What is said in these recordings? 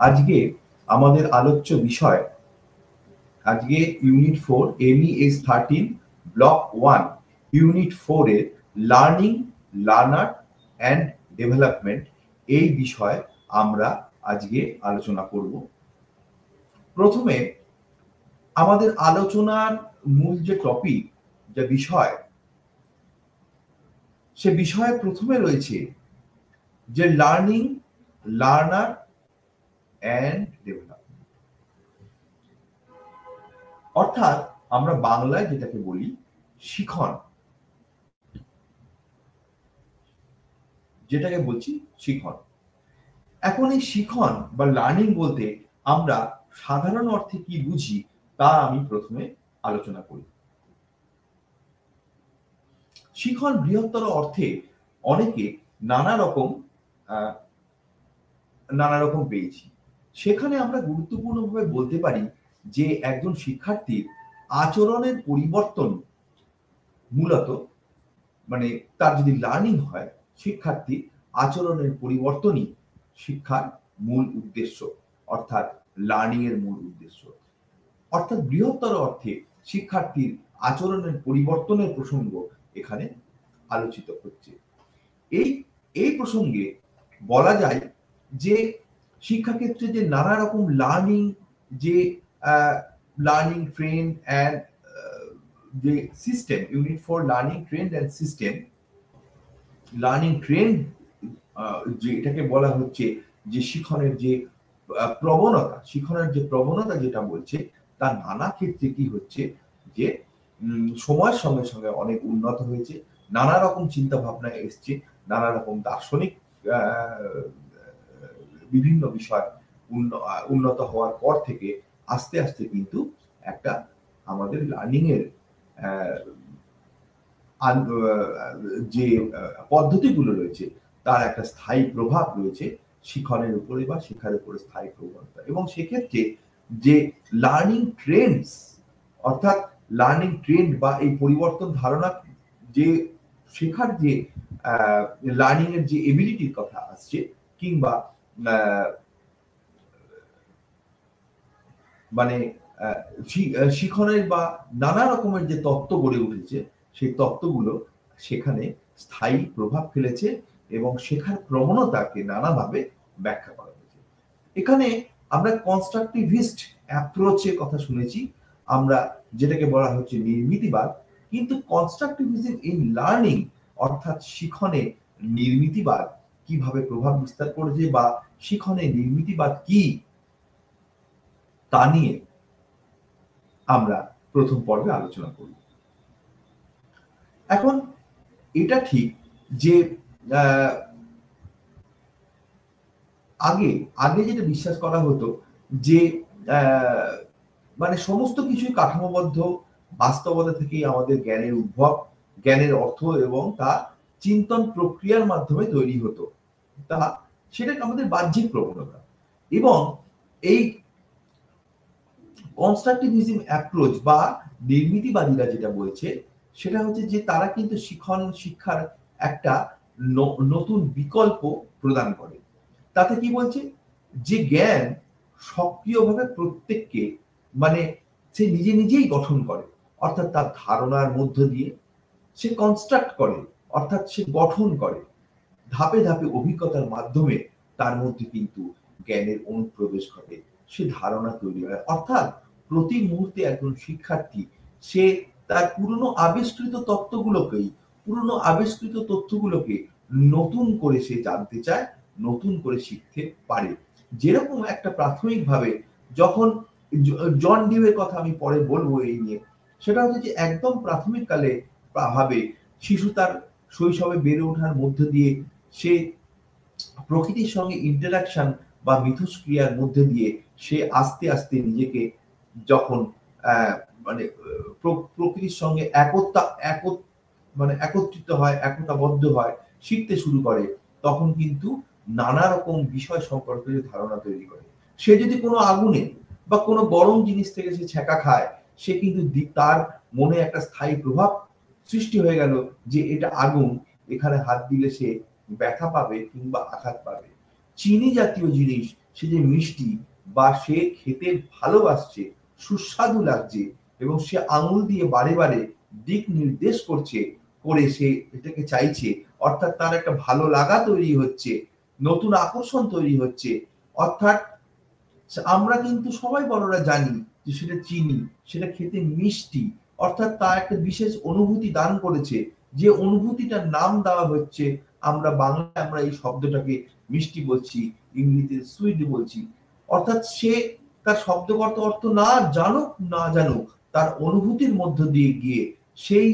আজকে আমাদের আলোচ্য বিষয়, আজকে ইউনিট 4 MES 13 ব্লক 1 ইউনিট 4 এর লার্নিং, লার্নার অ্যান্ড ডেভেলপমেন্ট, এই বিষয়ে আমরা আজকে আলোচনা করব। প্রথমে আমাদের আলোচনার মূল যে টপিক, যে বিষয়, সে বিষয়ে প্রথমে রয়েছে যে লার্নিং, লার্নার অ্যান্ড ডেভেলপমেন্ট, অর্থাৎ আমরা বাংলায় যেটাকে বলি শিখন, যেটাকে বলছি শিখন। এখন এই শিখন বা লার্নিং বলতে আমরা সাধারণ অর্থে কি বুঝি তা আমি প্রথমে আলোচনা করি। শিখন বৃহত্তর অর্থে অনেকে নানা রকম পেয়েছি। সেখানে আমরা গুরুত্বপূর্ণভাবে বলতে পারি যে একজন শিক্ষার্থীর আচরণের পরিবর্তন, মূলত মানে তার যদি লার্নিং হয়, শিক্ষার্থীর আচরণের পরিবর্তনই শিক্ষার মূল উদ্দেশ্য, অর্থাৎ লার্নিং এর মূল উদ্দেশ্য। অর্থাৎ বৃহত্তর অর্থে শিক্ষার্থীর আচরণের পরিবর্তনের প্রসঙ্গ এখানে আলোচিত হচ্ছে। এই প্রসঙ্গে বলা যায় যে শিক্ষাক্ষেত্রে যে নানা রকম লার্নিং, যে লার্নিং ট্রেন্ড অ্যান্ড যে system, unit 4 learning trend and system, learning trend যে এটাকে বলা হচ্ছে যে শিখনের যে প্রবণতা, শিখনের যে প্রবণতা যেটা বলছে, তার নানা ক্ষেত্রে কি হচ্ছে যে সময়ের সঙ্গে সঙ্গে অনেক উন্নত হয়েছে, নানা রকম চিন্তা ভাবনা এসছে, নানা রকম দার্শনিক বিভিন্ন বিষয় উন্নত হওয়ার পর থেকে আস্তে আস্তে কিন্তু একটা আমাদের লার্নিং এর যে পদ্ধতিগুলো রয়েছে তার একটা স্থায়ী প্রভাব রয়েছে শিখনের উপরে বা শেখার উপরে স্থায়ী প্রবণতা। এবং সেক্ষেত্রে যে লার্নিং ট্রেন্ডস, অর্থাৎ লার্নিং ট্রেন্ড বা এই পরিবর্তন ধারণা, যে শেখার যে লার্নিং এর যে এবিলিটির কথা আসছে, কিংবা মানে শিখনের বা নানা রকমের যে তত্ত্ব গড়ে উঠেছে, সেই তত্ত্বগুলো সেখানে স্থায়ী প্রভাব ফেলেছে এবং শেখার প্রবণতাকে নানাভাবে ব্যাখ্যা করা হয়েছে। এখানে আমরা কনস্ট্রাকটিভিস্ট অ্যাপ্রোচের কথা শুনেছি, আমরা যেটাকে বলা হচ্ছে নির্মিতিবাদ। কিন্তু কনস্ট্রাকটিভিজম ইন লার্নিং, অর্থাৎ শিখনে নির্মিতিবাদ কিভাবে প্রভাব বিস্তার করেছে বা শিখনে নির্মিতিবাদ কি, তা নিয়ে আমরা প্রথম পর্বে আলোচনা করব। এখন এটা ঠিক যে আগে যেটা বিশ্বাস করা হতো যে মানে সমস্ত কিছুই কাঠামোবদ্ধ, বাস্তবতা থেকেই আমাদের জ্ঞানের উদ্ভব, জ্ঞানের অর্থ এবং তা চিন্তন প্রক্রিয়ার মাধ্যমে তৈরি হতো, তা সেটা আমাদের বাহ্যিক প্রবণতা। এবং এই কনস্ট্রাকটিভিজম অ্যাপ্রোচ বা নির্মিতিবাদীরা যেটা বলছে সেটা হচ্ছে যে তারা কিন্তু শিক্ষার একটা নতুন বিকল্প প্রদান করে। তাতে কি বলছে যে জ্ঞান সক্রিয়ভাবে প্রত্যেককে, মানে সে নিজে নিজেই গঠন করে, অর্থাৎ তার ধারণার মধ্য দিয়ে সে কনস্ট্রাক্ট করে, অর্থাৎ সে গঠন করে, ধাপে ধাপে অভিজ্ঞতার মাধ্যমে তার মধ্যে কিন্তু জ্ঞানের অনুপ্রবেশ ঘটে, সে ধারণা তৈরি হয়। অর্থাৎ প্রতি মুহূর্তে একজন শিক্ষার্থী সে তার পুরনো আবিষ্কৃত তথ্যগুলোকে নতুন করে সে জানতে চায়, নতুন করে শিখতে পারে। যেরকম একটা প্রাথমিকভাবে যখন জন ডিউয়ের কথা আমি পরে বলবো এই নিয়ে, সেটা হচ্ছে যে একদম প্রাথমিক কালে ভাবে শিশু তার শৈশবে বেড়ে ওঠার মধ্য দিয়ে সে প্রকৃতির সঙ্গে ইন্টারাকশন বা মিথস্ক্রিয়ার মধ্যে দিয়ে সে আস্তে আস্তে নিজেকে যখন মানে প্রকৃতির সঙ্গে একত্রিত হয়, একতাবদ্ধ হয়, শিখতে শুরু করে, তখন কিন্তু নানা রকম বিষয় সম্পর্কে ধারণা তৈরি করে। সে যদি কোনো আগুনে বা কোনো গরম জিনিস থেকে সে ছ্যাঁকা খায়, সে কিন্তু তার মনে একটা স্থায়ী প্রভাব সৃষ্টি হয়ে গেল যে এটা আগুন, এখানে হাত দিলে সে ব্যথা পাবে কিংবা আঘাত পাবে। চিনি জাতীয় জিনিস সে যে মিষ্টি বা সে খেতে ভালোবাসছে, সুস্বাদু লাগছে এবং সে আঙুল দিয়ে বারে বারে দিক নির্দেশ করছে, করে সে এটাকে চাইছে, অর্থাৎ তার একটা ভালো লাগা তৈরি হচ্ছে, নতুন আকর্ষণ তৈরি হচ্ছে। অর্থাৎ আমরা কিন্তু সবাই বড়রা জানি যে সেটা চিনি, সেটা খেতে মিষ্টি, অর্থাৎ তার একটা বিশেষ অনুভূতি দান করেছে। যে অনুভূতিটার নাম দেওয়া হচ্ছে, আমরা বাংলায় আমরা এই শব্দটাকে মিষ্টি বলছি, ইংরেজিতে সুইট বলছি। অর্থাৎ সে তার শব্দগত অর্থ না জানুক না জানুক, তার অনুভূতির মধ্য দিয়ে গিয়ে সেই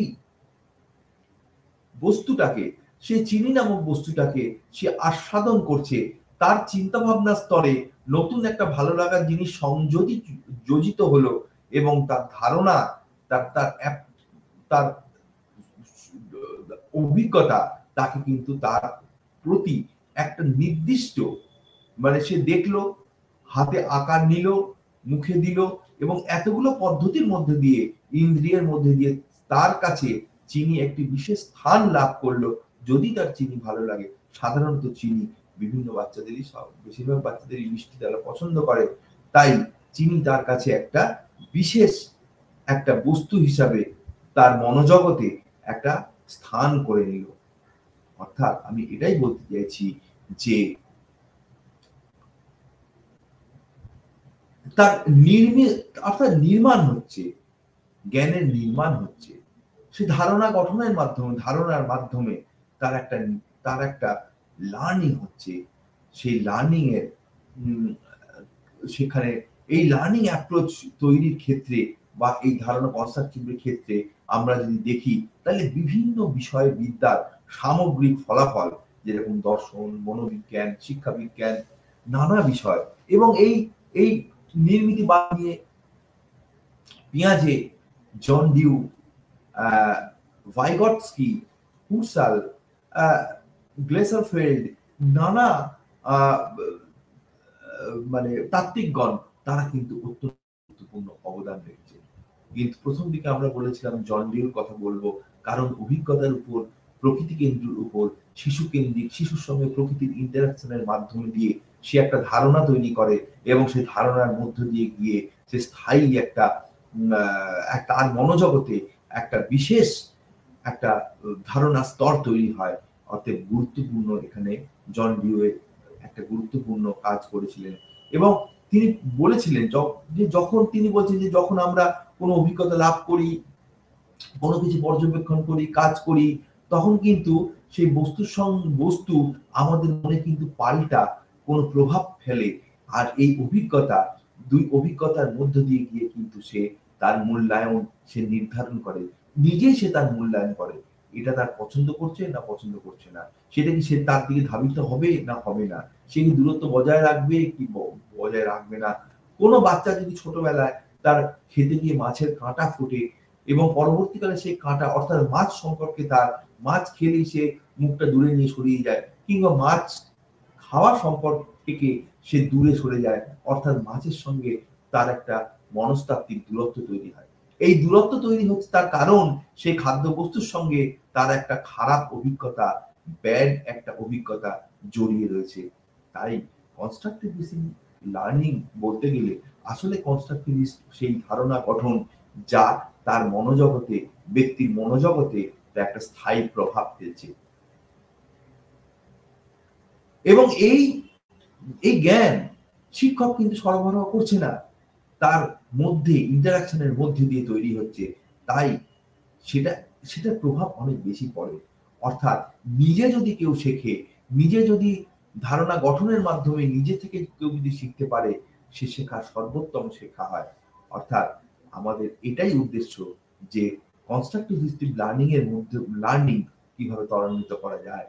বস্তুটাকে, সেই চিনি নামক বস্তুটাকে সে আস্বাদন করছে। তার চিন্তা ভাবনার স্তরে নতুন একটা ভালো লাগার জিনিস যোজিত হলো এবং তার ধারণা, তার তার তার অভিজ্ঞতা তাকে কিন্তু তার প্রতি একটা নির্দিষ্ট, মানে সে দেখলো, হাতে আকার নিল, মুখে দিল এবং এতগুলো পদ্ধতির মধ্যে দিয়ে, ইন্দ্রিয়ের মধ্যে দিয়ে তার কাছে চিনি একটি বিশেষ স্থান লাভ করলো। যদি তার চিনি ভালো লাগে, সাধারণত চিনি বিভিন্ন বাচ্চাদেরই, বেশিরভাগ বাচ্চাদেরই মিষ্টি তারা পছন্দ করে, তাই চিনি তার কাছে একটা বিশেষ একটা বস্তু হিসাবে তার মনোজগতে একটা স্থান করে নিল। অর্থাৎ আমি এটাই বলতে চাইছি যে তার অর্থাৎ নির্মাণ হচ্ছে, জ্ঞানের নির্মাণ হচ্ছে, সে ধারণা গঠনের মাধ্যমে, ধারণার মাধ্যমে তার একটা লার্নিং হচ্ছে। সেই লার্নিং এর সেখানে এই লার্নিং অ্যাপ্রোচ তৈরির ক্ষেত্রে বা এই ধারণা কনস্ট্রাকটিভের ক্ষেত্রে আমরা যদি দেখি, তাহলে বিভিন্ন বিষয় বিদ্যার সামগ্রিক ফলাফল, যেরকম দর্শন, মনোবিজ্ঞান, শিক্ষা বিজ্ঞান, নানা বিষয়, এবং এই এই নির্মিতিবাদ নিয়ে পিয়াজে, জন ডিউ, ভাইগটস্কি, হুসাল, গ্লেসারফেল্ড, নানা মানে তাত্ত্বিকগণ, তারা কিন্তু অত্যন্ত গুরুত্বপূর্ণ অবদান রেখেছে। কিন্তু প্রথম দিকে আমরা বলেছিলাম জন ডিউর কথা বলবো, কারণ অভিজ্ঞতার উপর, প্রকৃতি কেন্দ্রের উপর, শিশু কেন্দ্রিক, শিশুর সঙ্গে প্রকৃতির ইন্টারাকশনের মাধ্যমে দিয়ে সে একটা ধারণা তৈরি করে এবং সেই ধারণার মধ্য দিয়ে গিয়ে সে স্থায়ী একটা তার মনোজগতে একটা বিশেষ একটা ধারণা স্তর তৈরি হয়। অতএব গুরুত্বপূর্ণ এখানে জন ডিউয়ের একটা গুরুত্বপূর্ণ কাজ করেছিলেন। এবং তিনি বলেছিলেন যে যখন তিনি বলছেন যে যখন আমরা কোনো অভিজ্ঞতা লাভ করি, কোনো কিছু পর্যবেক্ষণ করি, কাজ করি, তখন কিন্তু সেই বস্তু আমাদের মনে কিন্তু পাল্টা কোনো প্রভাব ফেলে। আর এই অভিজ্ঞতা, দুই অভিজ্ঞতার মধ্য দিয়ে গিয়ে কিন্তু সে তার মূল্যায়ন সে নির্ধারণ করে, নিজেই সে তার মূল্যায়ন করে। এটা তার পছন্দ করছে না পছন্দ করছে না, সেটা কি সে তার দিকে ধাবিত হবে না হবে না, সে কি দূরত্ব বজায় রাখবে কি বজায় রাখবে না। কোনো বাচ্চা যদি ছোটবেলায় তার খেতে গিয়ে মাছের কাঁটা ফোটে এবং পরবর্তীকালে সেই কাঁটা, অর্থাৎ মাছ সম্পর্কে তার, মাছ খেলেই সে মুখটা দূরে নিয়ে সরিয়ে যায়, কিংবা মাছ খাওয়া সম্পর্ক থেকে সে দূরে সরে যায়, অর্থাৎ মাছের সঙ্গে তার একটা মনস্তাত্ত্বিক দূরত্ব তৈরি হয়। এই দূরত্ব তৈরি হচ্ছে তার কারণ সেই খাদ্যবস্তুর সঙ্গে তার একটা খারাপ অভিজ্ঞতা, ব্যাড একটা অভিজ্ঞতা জড়িয়ে রয়েছে। তাই কনস্ট্রাকটিভিজম লার্নিং বলতে গেলে আসলে কনস্ট্রাকটিভিস্ট সেই ধারণা গঠন যা তার মনোজগতে, ব্যক্তির মনোজগতে একটা স্থায়ী প্রভাব ফেলছে। এবং এই জ্ঞান শিক্ষক কিন্তু সরবরাহ করছে না, তার মধ্যে ইন্টারাকশনের মধ্যে দিয়ে তৈরি হচ্ছে। তাই সেটার প্রভাব অনেক বেশি পড়ে। অর্থাৎ নিজে যদি কেউ শেখে, নিজে যদি ধারণা গঠনের মাধ্যমে নিজে থেকে কেউ যদি শিখতে পারে, সে শেখার সর্বোত্তম শেখা হয়। অর্থাৎ আমাদের এটাই উদ্দেশ্য যে কনস্ট্রাকটিভিস্টিক লার্নিং এর মধ্যে লার্নিং কিভাবে ত্বরান্বিত করা যায়।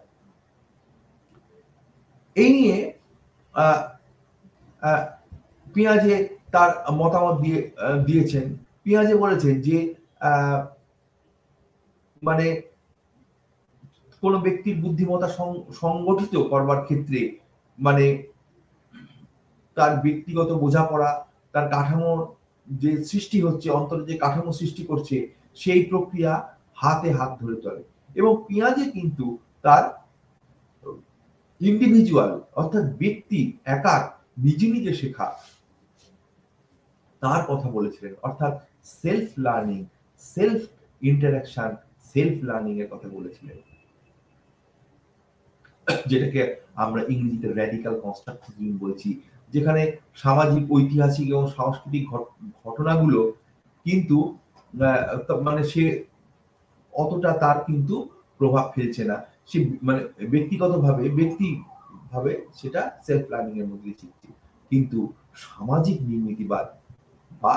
এই নিয়ে পিয়াজে তার মতামত দিয়েছেন। পিয়াজে বলেছেন যে মানে কোন ব্যক্তির বুদ্ধিমত্তা সংগঠিত করবার ক্ষেত্রে, মানে তার ব্যক্তিগত বোঝাপড়া, তার কাঠামো যে সৃষ্টি হচ্ছে, অন্তরে যে কাঠামো সৃষ্টি করছে, সেই প্রক্রিয়া হাতে হাত ধরে চলে। এবং পিয়াজে কিন্তু তার ইন্ডিভিজুয়াল, অর্থাৎ ব্যক্তি একার নিজে নিজে শেখা তার কথা বলেছিলেন, অর্থাৎ self learning, self interaction, self learning এর কথা বলেছিলেন, যেটাকে আমরা ইংরেজিতে র্যাডিক্যাল কনস্ট্রাকটিভিজম বলছি, যেখানে সামাজিক, ঐতিহাসিক এবং সাংস্কৃতিক ঘটনাগুলো কিন্তু মানে সে অতটা তার কিন্তু প্রভাব ফেলছে না, সে মানে ব্যক্তিভাবে সেটা সেলফ লার্নিং এর মধ্যে শিখছে। কিন্তু সামাজিক নির্মিতিবাদ বা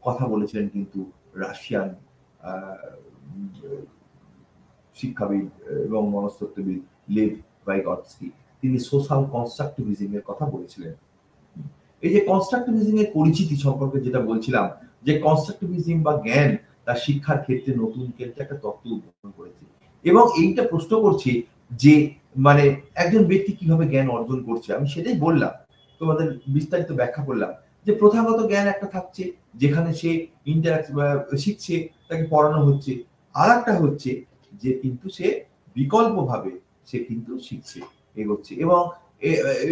কথা বলেছিলেন কিন্তু রাশিয়ান শিক্ষাবিদ এবং মনস্তত্ত্ববিদ লেভ ভাইগটস্কি, তিনি সোশ্যাল কনস্ট্রাকটিভিজমের কথা বলেছিলেন। এই যে কনস্ট্রাকটিভিজমের পরিচিতি সম্পর্কে যেটা বলছিলাম, যে কনস্ট্রাকটিভিজম বা জ্ঞান তার শিক্ষার ক্ষেত্রে নতুন ক্ষেত্রে একটা তত্ত্ব উদ্ভাবন করেছে, এবং এইটা প্রশ্ন করছে যে মানে একজন ব্যক্তি কিভাবে জ্ঞান অর্জন করছে। আমি সেটাই বললাম, তোমাদের বিস্তারিত ব্যাখ্যা করলাম যে প্রথাগত জ্ঞান একটা থাকছে, যেখানে সে শিখছে, তাকে পড়ানো হচ্ছে। আর একটা হচ্ছে যে কিন্তু সে বিকল্পভাবে সে কিন্তু শিখছে, এগোচ্ছে,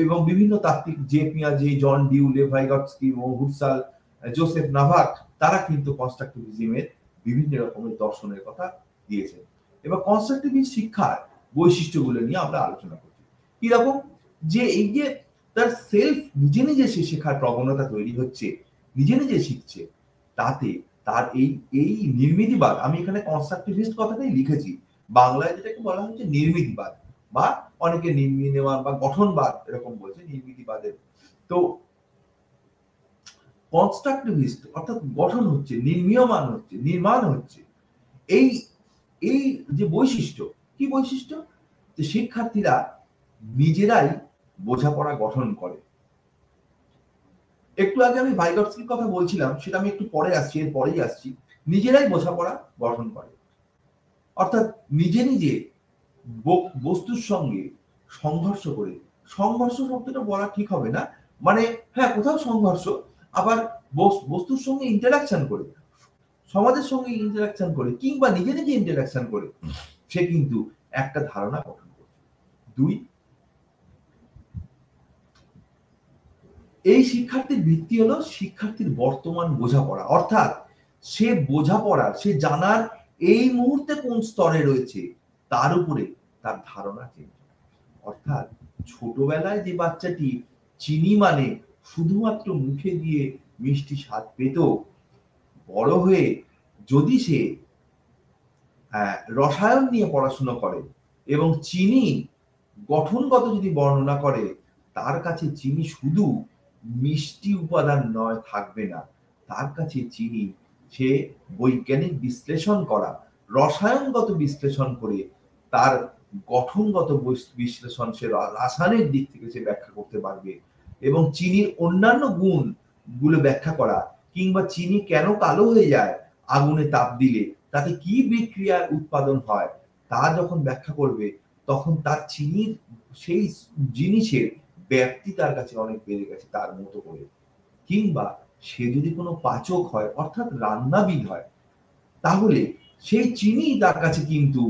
এবং বিভিন্ন তাত্ত্বিক, জে পিয়াজে, John Dewey, Lev Vygotsky, Husserl, Joseph নাভার, তারা কিন্তু কনস্ট্রাকটিভিজমের বিভিন্ন রকমের দর্শনের কথা দিয়েছেন। এবার কনস্ট্রাকটিভিস্ট শিক্ষার বৈশিষ্ট্যগুলো নিয়ে আমরা আলোচনা করছি। কিরকম, যে এই যে তার সেলফ নিজে নিজে সে শেখার প্রবণতা তৈরি হচ্ছে, নিজে নিজে শিখছে, তাতে তার এই নির্মিতিবাদ, আমি এখানে কনস্ট্রাকটিভিস্ট কথাটাই লিখেছি, বাংলায় যেটাকে বলা হচ্ছে নির্মিতিবাদ, বা অনেকে নির্মিতিবাদ বা গঠনবাদ এরকম বলছে, নির্মিতিবাদের। তো কনস্ট্রাকটিভিস্ট অর্থাৎ গঠন হচ্ছে, নির্মাণ হচ্ছে। এই এই যে বৈশিষ্ট্য, কি বৈশিষ্ট্য, যে শিক্ষার্থীরা নিজেরাই বোঝাপড়া গঠন করে। একটু আগে আমি ভাইগটস্কির কথা বলছিলাম, সেটা আমি একটু পরে আসছি, এর পরেই আসছি। নিজেরাই বোঝাপড়া গঠন করে, অর্থাৎ নিজে নিজে বস্তুর সঙ্গে সংঘর্ষ করে, সংঘর্ষ শব্দটা বলা ঠিক হবে না, মানে হ্যাঁ কোথাও সংঘর্ষ, আবার বস্তুর সঙ্গে ইন্টারাকশন করে, সমাজের সঙ্গে ইন্টারাকশন করে, কিংবা নিজে নিজে ইন্টারাকশন করে সে কিন্তু একটা ধারণা গঠন করছে। দুই, এই শিক্ষার্থীর ভিত্তি হলো শিক্ষার্থীর বর্তমান বোঝাপড়া, অর্থাৎ সে বোঝাপড়া, সে জানার এই মুহূর্তে কোন স্তরে রয়েছে তার উপরে তার ধারণা চেঞ্জ। অর্থাৎ ছোটবেলায় যে বাচ্চাটি চিনি মানে শুধুমাত্র মুখে দিয়ে মিষ্টি স্বাদ পেত, বড় হয়ে যদি সে রসায়ন নিয়ে পড়াশোনা করে এবং চিনি গঠনগত যদি বর্ণনা করে, তার কাছে চিনি শুধু মিষ্টি উপাদান নয়, থাকবে না, তার কাছে চিনি সে বৈজ্ঞানিক বিশ্লেষণ করা, রসায়নগত বিশ্লেষণ করে তার গঠনগত বিশ্লেষণ, সে রাসায়নিক দিক থেকে সে ব্যাখ্যা করতে পারবে, এবং চিনির অন্যান্য গুণ গুলো ব্যাখ্যা করা, কিংবা চিনি কেন কালো হয়ে যায় আগুনে তাপ দিলে, তাতে কি বিক্রিয়া উৎপাদন হয়, তা যখন ব্যাখ্যা করবে, তখন তার চিনির সেই জিনিসের ব্যাপ্তি তার কাছে অনেক বেড়ে গেছে তার মতো করে। কিংবা সে যদি কোনো পাচক হয়, অর্থাৎ রান্নাবিদ হয়, তাহলে সেই চিনি তার কাছে কিন্তু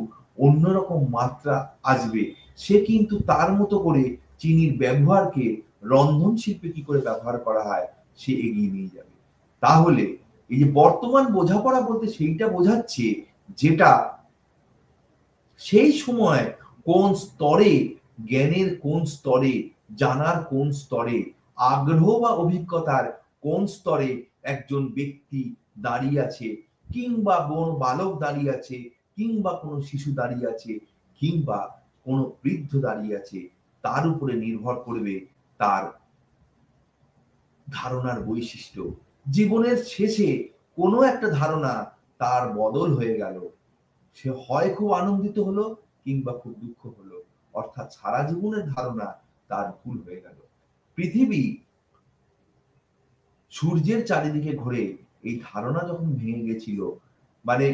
অন্যরকম মাত্রা আসবে, সে কিন্তু তার মতো করে চিনির ব্যবহারকে, রন্ধন শিল্পে কি করে ব্যবহার করা হয়, সে এগিয়ে নিয়ে যাবে। তাহলে এই যে বর্তমান বোঝাপড়া বলতে সেইটা বোঝাচ্ছে, যেটা সেই সময় কোন স্তরে, জ্ঞানের কোন স্তরে, জানার কোন স্তরে, আগ্রহ বা অভিজ্ঞতার কোন স্তরে একজন ব্যক্তি দাঁড়িয়ে আছে, কিংবা বালক দাঁড়িয়ে আছে, কিংবা কোনো শিশু দাঁড়িয়ে আছে, কিংবা কোনো বৃদ্ধ দাঁড়িয়ে আছে, তার উপরে নির্ভর করবে তার ধারণার বৈশিষ্ট্য। জীবনের শেষে কোনো একটা ধারণা তার বদল হয়ে গেল, সে হয় খুব আনন্দিত হলো, কিংবা খুব দুঃখ হলো, অর্থাৎ সারা জীবনের ধারণা তার ভুল হয়ে গেল। পৃথিবী সূর্যের চারিদিকে ঘুরে, এই ধারণা যখন ভেঙে গেছিল, মানে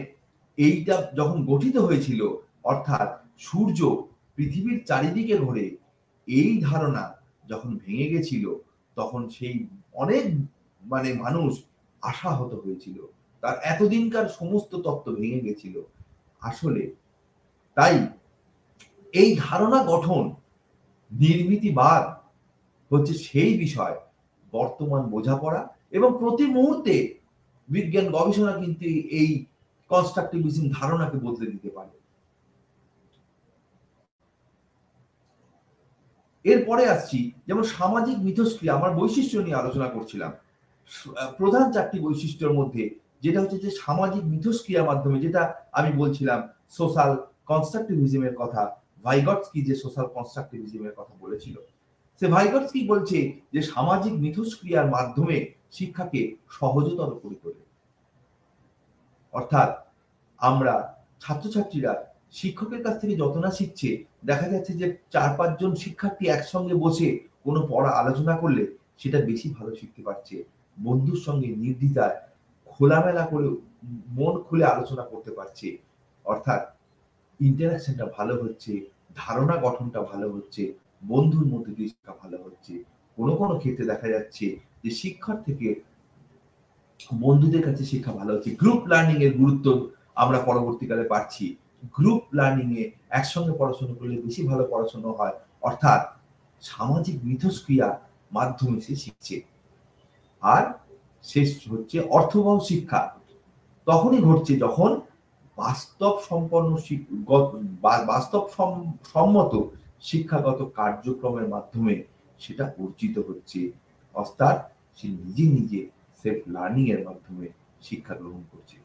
এইটা যখন গঠিত হয়েছিল, অর্থাৎ সূর্য পৃথিবীর চারিদিকে ঘোরে, এই ধারণা যখন ভেঙে গেছিল, তখন সেই অনেক মানুষ আশাহত হয়েছিল, তার এতদিনকার সমস্ত তত্ত্ব ভেঙে গেছিল। আসলে তাই এই ধারণা গঠন, নির্মিতিবাদ হচ্ছে সেই বিষয় বর্তমান বোঝাপড়া, এবং প্রতি মুহূর্তে বিজ্ঞান গবেষণা কিন্তু এই কনস্ট্রাকটিভিজম ধারণাকে বদলে দিতে পারে। এরপরে আসছি, যেমন সামাজিক মিথস্ক্রিয়া, আমার বৈশিষ্ট্য নিয়ে আলোচনা করছিলাম। প্রধান 4টি বৈশিষ্ট্যের মধ্যে যেটা হচ্ছে যে সামাজিক মিথস্ক্রিয়ার মাধ্যমে, যেটা আমি বলছিলাম সোশ্যাল কনস্ট্রাকটিভিজমের কথা, ভাইগটস্কি যে সোশ্যাল কনস্ট্রাকটিভিজমের কথা বলেছিল, সে ভাইগটস্কি বলছে যে সামাজিক মিথস্ক্রিয়ার মাধ্যমে শিক্ষাকে সহজতর করে তোলে। অর্থাৎ আমরা ছাত্রছাত্রীরা শিক্ষকের কাছ থেকে যত না শিখছে, দেখা যাচ্ছে যে 4-5 জন শিক্ষার্থী একসঙ্গে বসে কোনো পড়া আলোচনা করলে সেটা বেশি ভালো শিখতে পারছে। বন্ধুর সঙ্গে নির্দ্বিধায় খোলামেলা করে মন খুলে আলোচনা করতে পারছে। অর্থাৎ ইন্টারেকশনটা ভালো হচ্ছে, ধারণা গঠনটা ভালো হচ্ছে, বন্ধুর মধ্যে দিয়ে শিক্ষা ভালো হচ্ছে। কোনো কোনো ক্ষেত্রে দেখা যাচ্ছে যে শিক্ষার থেকে বন্ধুদের কাছে শিক্ষা ভালো হচ্ছে। গ্রুপ লার্নিং এর গুরুত্ব আমরা পরবর্তীকালে পাচ্ছি। গ্রুপ লার্নিং এ একসঙ্গে পড়াশোনা করলে বেশি ভালো পড়াশোনা হয়। অর্থাৎ সামাজিক মিথস্ক্রিয়া মাধ্যমে সে শিখছে। আর শেষ হচ্ছে অর্থবহ শিক্ষা তখনই ঘটছে যখন বাস্তব সম্পন্ন বাস্তব সম্মত শিক্ষাগত কার্যক্রমের মাধ্যমে সেটা অর্জিত হচ্ছে। অর্থাৎ সে নিজে নিজে সেলফ লার্নিং এর মাধ্যমে শিক্ষা গ্রহণ করছে।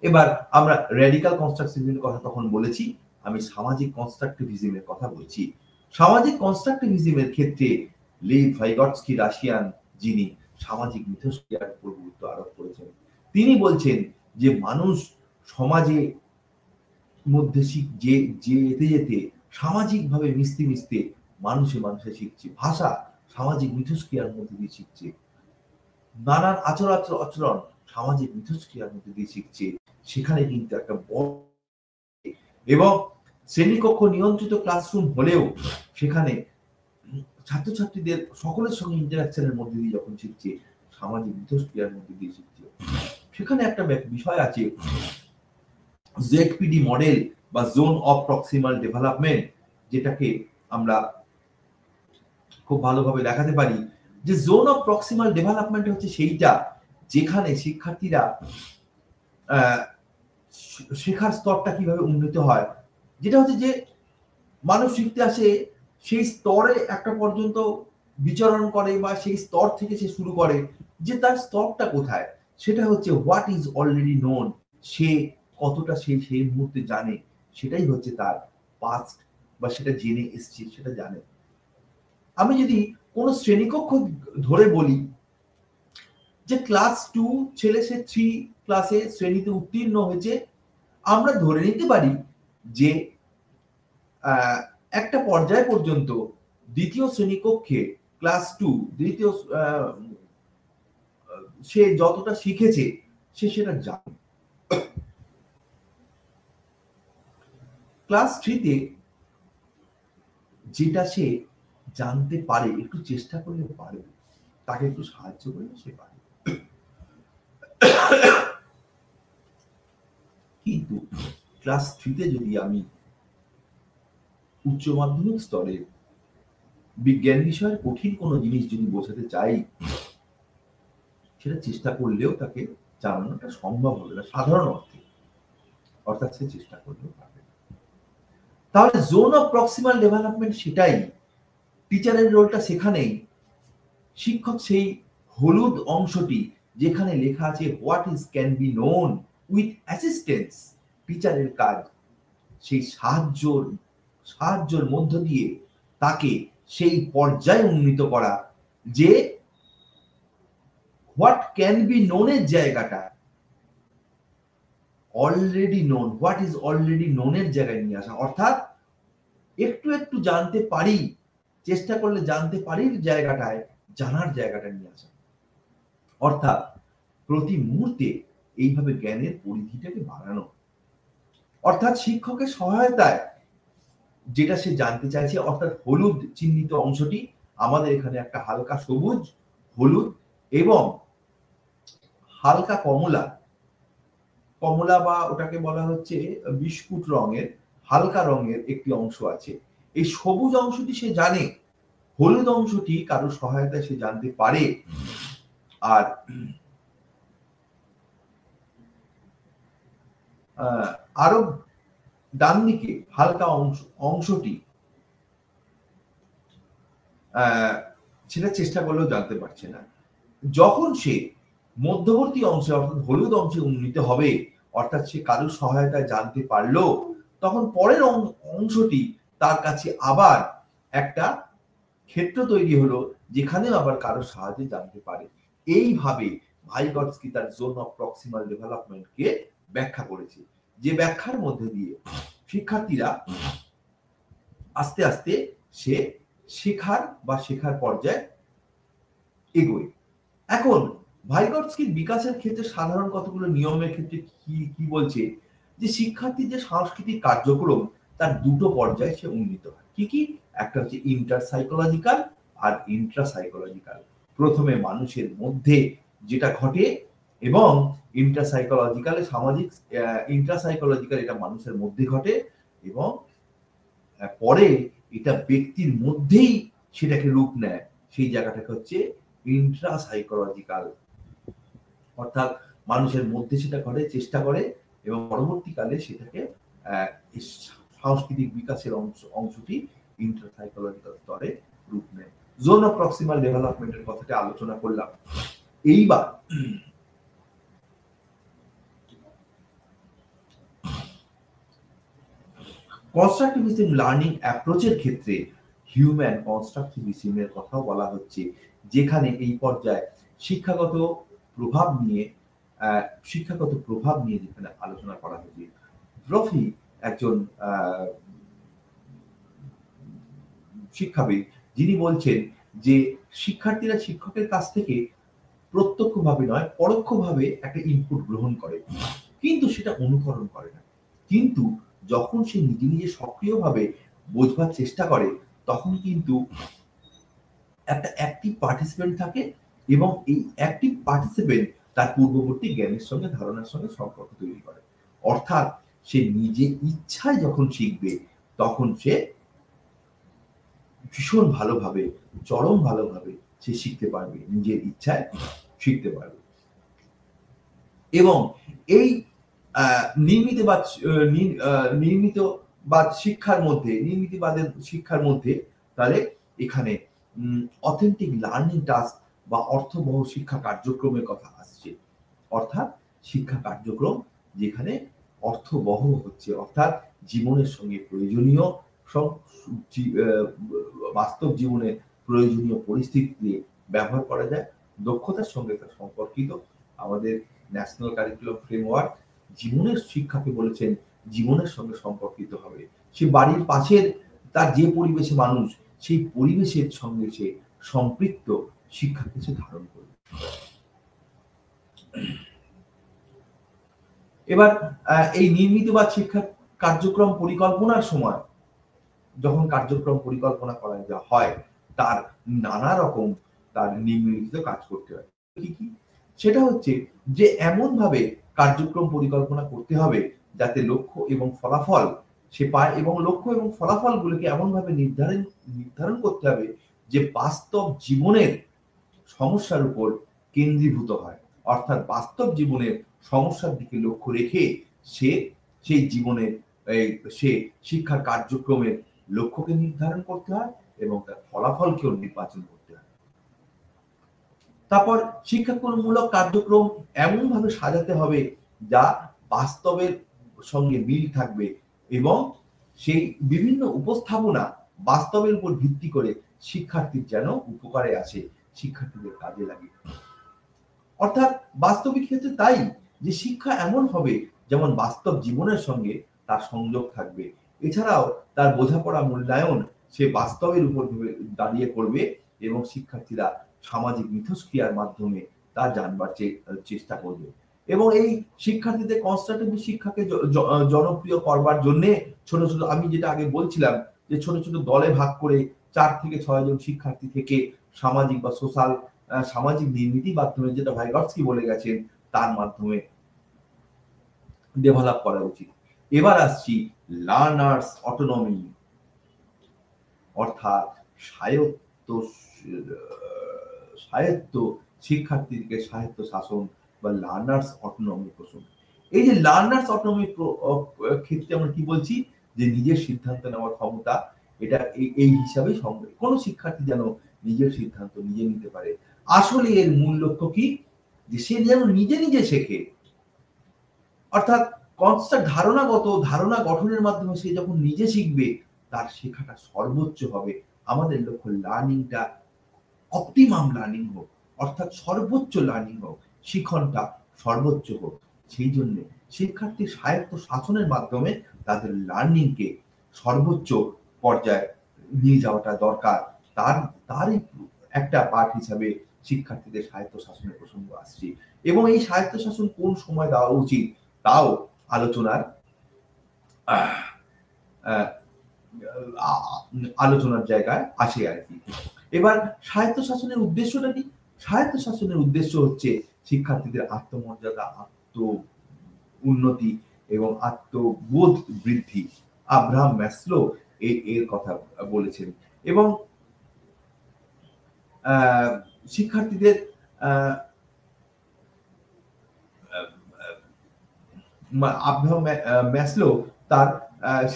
এবার আমরা রেডিক্যাল কনস্ট্রাকটিভিজমের কথা তখন বলেছি, আমি সামাজিক কনস্ট্রাকটিভিজমের কথা বলছি। সামাজিক কনস্ট্রাকটিভিজমের ক্ষেত্রে লেভ ভাইগটস্কি, রাশিয়ান, যিনি সামাজিক মিথস্ক্রিয়ার উপর গুরুত্ব আরোপ করেছেন, তিনি বলছেন যে মানুষ সমাজে মধ্যে যেতে যেতে সামাজিকভাবে মিশতে মিশতে মানুষে মানুষে শিখছে। ভাষা সামাজিক মিথস্ক্রিয়ার মধ্যে দিয়ে শিখছে। নানান আচরণ সামাজিক মিথস্ক্রিয়ার মধ্যে দিয়ে শিখছে। সেখানে কিন্তু একটা বড় এবং শ্রেণীকক্ষ নিয়ন্ত্রিত ক্লাসরুম হলেও সেখানে ছাত্রছাত্রীদের সকলের সঙ্গে ইন্টারাকশনের মধ্যে দিয়ে যখন শিখছে, সামাজিক মিথস্ক্রিয়ার মধ্যে দিয়ে শিখছে, সেখানে একটা বিষয় আছে জেডপিডি মডেল বা জোন অফ প্রক্সিমাল ডেভেলপমেন্ট, যেটাকে আমরা খুব ভালোভাবে দেখাতে পারি যে জোন অফ প্রক্সিমাল ডেভেলপমেন্ট হচ্ছে সেইটা যেখানে শিক্ষার্থীরা শেখার স্তরটা কিভাবে উন্নত হয়, যেটা হচ্ছে যে মানুষ শিখতে আসে সেই স্তরে একটা পর্যন্ত বিচরণ করে বা সেই স্তর থেকে সে শুরু করে, যে তার স্তরটা কোথায়, সেটা হচ্ছে হোয়াট ইজ অলরেডি নোন, সে কতটা সেই মুহূর্তে জানে, সেটাই হচ্ছে তার পাস্ট বা সেটা জেনে এসছে, সেটা জানে। আমি যদি কোন শ্রেণীকক্ষ ধরে বলি যে ক্লাস 2 ছেলে সে 3 ক্লাসে শ্রেণীতে উত্তীর্ণ হয়েছে, আমরা ধরে নিতে পারি যে একটা পর্যায় পর্যন্ত দ্বিতীয় শ্রেণীকক্ষে ক্লাস 2 দ্বিতীয় সে যতটা শিখেছে সে সেটা জানে। ক্লাস 3 তে যেটা সে জানতে পারে, একটু চেষ্টা করলে পারবে, তাকে একটু সাহায্য করলে সে পারে। কিন্তু ক্লাস 3 তে যদি আমি উচ্চ মাধ্যমিক স্তরে বিজ্ঞান বিষয়ের কঠিন কোনো জিনিস যদি বোঝাতে চাই, সেটা চেষ্টা করলেও তাকে জানানোটা সম্ভব হবে না সাধারণ অর্থে। অর্থাৎ সে চেষ্টা করলেও পারবে না। তাহলে জোন অফ প্রক্সিমাল ডেভেলপমেন্ট সেটাই, টিচারের রোলটা সেখানেই। শিক্ষক সেই হলুদ অংশটি যেখানে লেখা আছে what is can be known with assistance, টিচারের কাজ সেই সাহায্যের মধ্য দিয়ে তাকে সেই পর্যায়ে উন্নীত করা যে হোয়াট ক্যান বি নোনের জায়গাটা already known, what is already নোনের জায়গায় নিয়ে আসা। অর্থাৎ একটু একটু জানতে পারি, চেষ্টা করলে জানতে পারি জায়গাটায় জানার জায়গাটা নিয়ে আসা। অর্থাৎ প্রতি মুহূর্তে এইভাবে জ্ঞানের পরিধিটাকে বাড়ানো। অর্থাৎ শিক্ষকের সহায়তায় যেটা সে জানতে চাইছে, অর্থাৎ হলুদ চিহ্নিত অংশটি আমাদের এখানে একটা হালকা সবুজ, হলুদ এবং হালকা কমলা বা ওটাকে বলা হচ্ছে বিস্কুট রঙের, হালকা রঙের একটি অংশ আছে। এই সবুজ অংশটি সে জানে, হলুদ অংশটি কারো সহায়তায় সে জানতে পারে। আর আরো ডান দিকে হালকা অংশটি সেটা চেষ্টা করলেও জানতে পারছে না। যখন সে মধ্যবর্তী অংশে অর্থাৎ হলুদ অংশে উন্নীত হবে, অর্থাৎ সে কারোর সহায়তায় জানতে পারলো, তখন পরের অংশটি তার কাছে আবার একটা ক্ষেত্র তৈরি হলো, যেখানে আবার কারোর সাহায্যে জানতে পারে। এইভাবে ভাইগটস্কি তার জোন অফ প্রক্সিমাল ডেভেলপমেন্টকে ব্যাখ্যা করেছে, যে ব্যাখ্যার মধ্যে দিয়ে শিক্ষার্থীরা আস্তে আস্তে সে শেখার পর্যায়ে এগোয়। এখন ভাইগটস্কির বিকাশের ক্ষেত্রে সাধারণ কতগুলো নিয়মের ক্ষেত্রে কি বলছে, যে শিক্ষার্থীর যে সাংস্কৃতিক কার্যক্রম তার দুটো পর্যায়ে সে উন্নীত হয়। কি? একটা হচ্ছে ইন্টার সাইকোলজিক্যাল আর ইন্ট্রা সাইকোলজিক্যাল। প্রথমে মানুষের মধ্যে যেটা ঘটে, এবং ইন্টার সাইকোলজিক্যাল এটা মানুষের মধ্যে ঘটে, এবং পরে এটা ব্যক্তির মধ্যেই সেটাকে রূপ নেয়, সেই জায়গাটাকে হচ্ছে ইন্ট্রা সাইকোলজিক্যাল। অর্থাৎ মানুষের মধ্যে সেটা ঘটে, চেষ্টা করে, এবং পরবর্তীকালে সেটাকে সাংস্কৃতিক বিকাশের অংশটি ইন্ট্রা সাইকোলজিক্যাল স্তরে রূপ নেয়। জোন অফ প্রক্সিমাল ডেভেলপমেন্টের কথাটা আলোচনা করলাম। এইবার কনস্ট্রাকটিভিজম লার্নিং অ্যাপ্রোচের ক্ষেত্রে হিউম্যান কনস্ট্রাকটিভিজমের কথাও বলা হচ্ছে, যেখানে এই পর্যায়ে শিক্ষাগত প্রভাব নিয়ে যেখানে আলোচনা করা হচ্ছে। ব্রফি একজন শিক্ষাবিদ, যিনি বলছেন যে শিক্ষার্থীরা শিক্ষকের কাছ থেকে প্রত্যক্ষভাবে নয় পরোক্ষভাবে একটা ইনপুট গ্রহণ করে, কিন্তু সেটা অনুকরণ করে না। কিন্তু যখন সে নিজে সক্রিয়ভাবে বোঝবার চেষ্টা করে, তখন কিন্তু একটা অ্যাক্টিভ পার্টিসিপেন্ট থাকে, এবং এই অ্যাক্টিভ পার্টিসিপেন্ট তার পূর্ববর্তী জ্ঞানের সঙ্গে ধারণার সঙ্গে সম্পর্ক তৈরি করে। অর্থাৎ সে নিজে ইচ্ছায় যখন শিখবে, তখন সে ভীষণ ভালোভাবে, চরম ভালোভাবে সে শিখতে পারবে, নিজের ইচ্ছায় শিখতে পারবে। এবং এই নির্মিতবাদের শিক্ষার মধ্যে তাহলে এখানে অথেন্টিক লার্নিং টাস্ক বা অর্থবহ শিক্ষা কার্যক্রমের কথা আসছে। অর্থাৎ শিক্ষা কার্যক্রম যেখানে অর্থবহ হচ্ছে, অর্থাৎ জীবনের সঙ্গে প্রয়োজনীয় বাস্তব জীবনে প্রয়োজনীয় পরিস্থিতিতে ব্যবহার করা যায়, দক্ষতার সঙ্গে তার সম্পর্কিত। আমাদের ন্যাশনাল কারিকুলাম ফ্রেমওয়ার্ক জীবনের শিক্ষাকে বলেছেন জীবনের সঙ্গে সম্পর্কিত হবে। সে বাড়ির পাশের তার যে পরিবেশে মানুষ, সেই পরিবেশের সঙ্গে সে সম্পৃক্ত শিক্ষাকে সে ধারণ করবে। এবার এই নির্মিতবাদ শিক্ষা কার্যক্রম পরিকল্পনার সময় যখন কার্যক্রম পরিকল্পনা করা হয়, তার নানা রকম তার নিম্নলিখিত কাজ করতে হয়। কি? সেটা হচ্ছে যে এমন ভাবে কার্যক্রম পরিকল্পনা করতে হবে যাতে লক্ষ্য এবং ফলাফল সে পায়, এবং লক্ষ্য এবং ফলাফলগুলোকে এমন ভাবে নির্ধারণ করতে হবে যে বাস্তব জীবনের সমস্যার উপর কেন্দ্রীভূত হয়। অর্থাৎ বাস্তব জীবনের সমস্যার দিকে লক্ষ্য রেখে সে সেই জীবনের সে শিক্ষার কার্যক্রমের লক্ষ্যকে নির্ধারণ করতে হয়, এবং তার ফলাফলকেও নির্বাচন করতে হয়। তারপর শিক্ষামূলক কার্যক্রম এমন ভাবে সাজাতে হবে যা বাস্তবের সঙ্গে মিল থাকবে, এবং সেই বিভিন্ন উপস্থাপনা বাস্তবের উপর ভিত্তি করে শিক্ষার্থীর যেন উপকারে আসে, শিক্ষার্থীদের কাজে লাগে। অর্থাৎ বাস্তবিক ক্ষেত্রে তাই, যে শিক্ষা এমন হবে যেমন বাস্তব জীবনের সঙ্গে তার সংযোগ থাকবে। এছাড়াও তার বোঝাপড়া মূল্যায়ন সে বাস্তবের উপর দাঁড়িয়ে করবে, এবং শিক্ষার্থীরা সামাজিক মিথস্ক্রিয়ার মাধ্যমে তা জানবার চেষ্টা করবে। এবং এই শিক্ষার্থীদের কনস্ট্রাকটিভ শিক্ষাকে জনপ্রিয় করবার জন্য ছোট ছোট, আমি যেটা আগে বলছিলাম যে ছোট ছোট দলে ভাগ করে 4 থেকে 6 জন শিক্ষার্থী থেকে সামাজিক বা সোশ্যাল সামাজিক নির্মিতির মাধ্যমে, যেটা ভাইগটস্কি বলে গেছেন, তার মাধ্যমে ডেভেলপ করা উচিত। এবার আসছি লার্নার্স অটোনমি। অর্থাৎ স্বায়ত্ত স্বায়ত্ত শিক্ষার্থীকে স্বায়ত্ত শাসন বা লার্নার্স অটোনমি পোষণ। এই যে লার্নার্স অটোনমি ক্ষেত্রে আমরা কি বলছি, যে নিজের সিদ্ধান্ত নেওয়ার ক্ষমতা, এটা এই হিসাবে কোনো শিক্ষার্থী যেন নিজের সিদ্ধান্ত নিজে নিতে পারে। আসলে এর মূল লক্ষ্য কি, যে সে যেন নিজে নিজে শেখে, অর্থাৎ কনস্ট্রাক্ট ধারণা গঠনের মাধ্যমে সে যখন নিজে শিখবে, তার শেখাটা সর্বোচ্চ হবে। আমাদের লক্ষ্য লার্নিংটা অপটিমাম লার্নিং হোক, অর্থাৎ সর্বোচ্চ লার্নিং হোক, শিখনটা সর্বোচ্চ হোক। সেই জন্য শিক্ষার্থীর স্বায়ত্ত শাসনের মাধ্যমে তাদের লার্নিংকে সর্বোচ্চ পর্যায়ে নিয়ে যাওয়াটা দরকার। তারই একটা পার্ট হিসাবে শিক্ষার্থীদের স্বায়ত্ত শাসনের প্রসঙ্গ আসছে, এবং এই স্বায়ত্ত শাসন কোন সময় দেওয়া উচিত তাও আলোচনার জায়গায় আসে আর কি। এবার স্বায়ত্ত শাসনের উদ্দেশ্যটা কি? স্বায়ত্ত শাসনের উদ্দেশ্য হচ্ছে শিক্ষার্থীদের আত্মমর্যাদা, আত্ম উন্নতি এবং আত্মবোধ বৃদ্ধি। আব্রাহাম ম্যাসলো এর কথা বলেছেন। এবং শিক্ষার্থীদের আব্রাহাম ম্যাসলো তার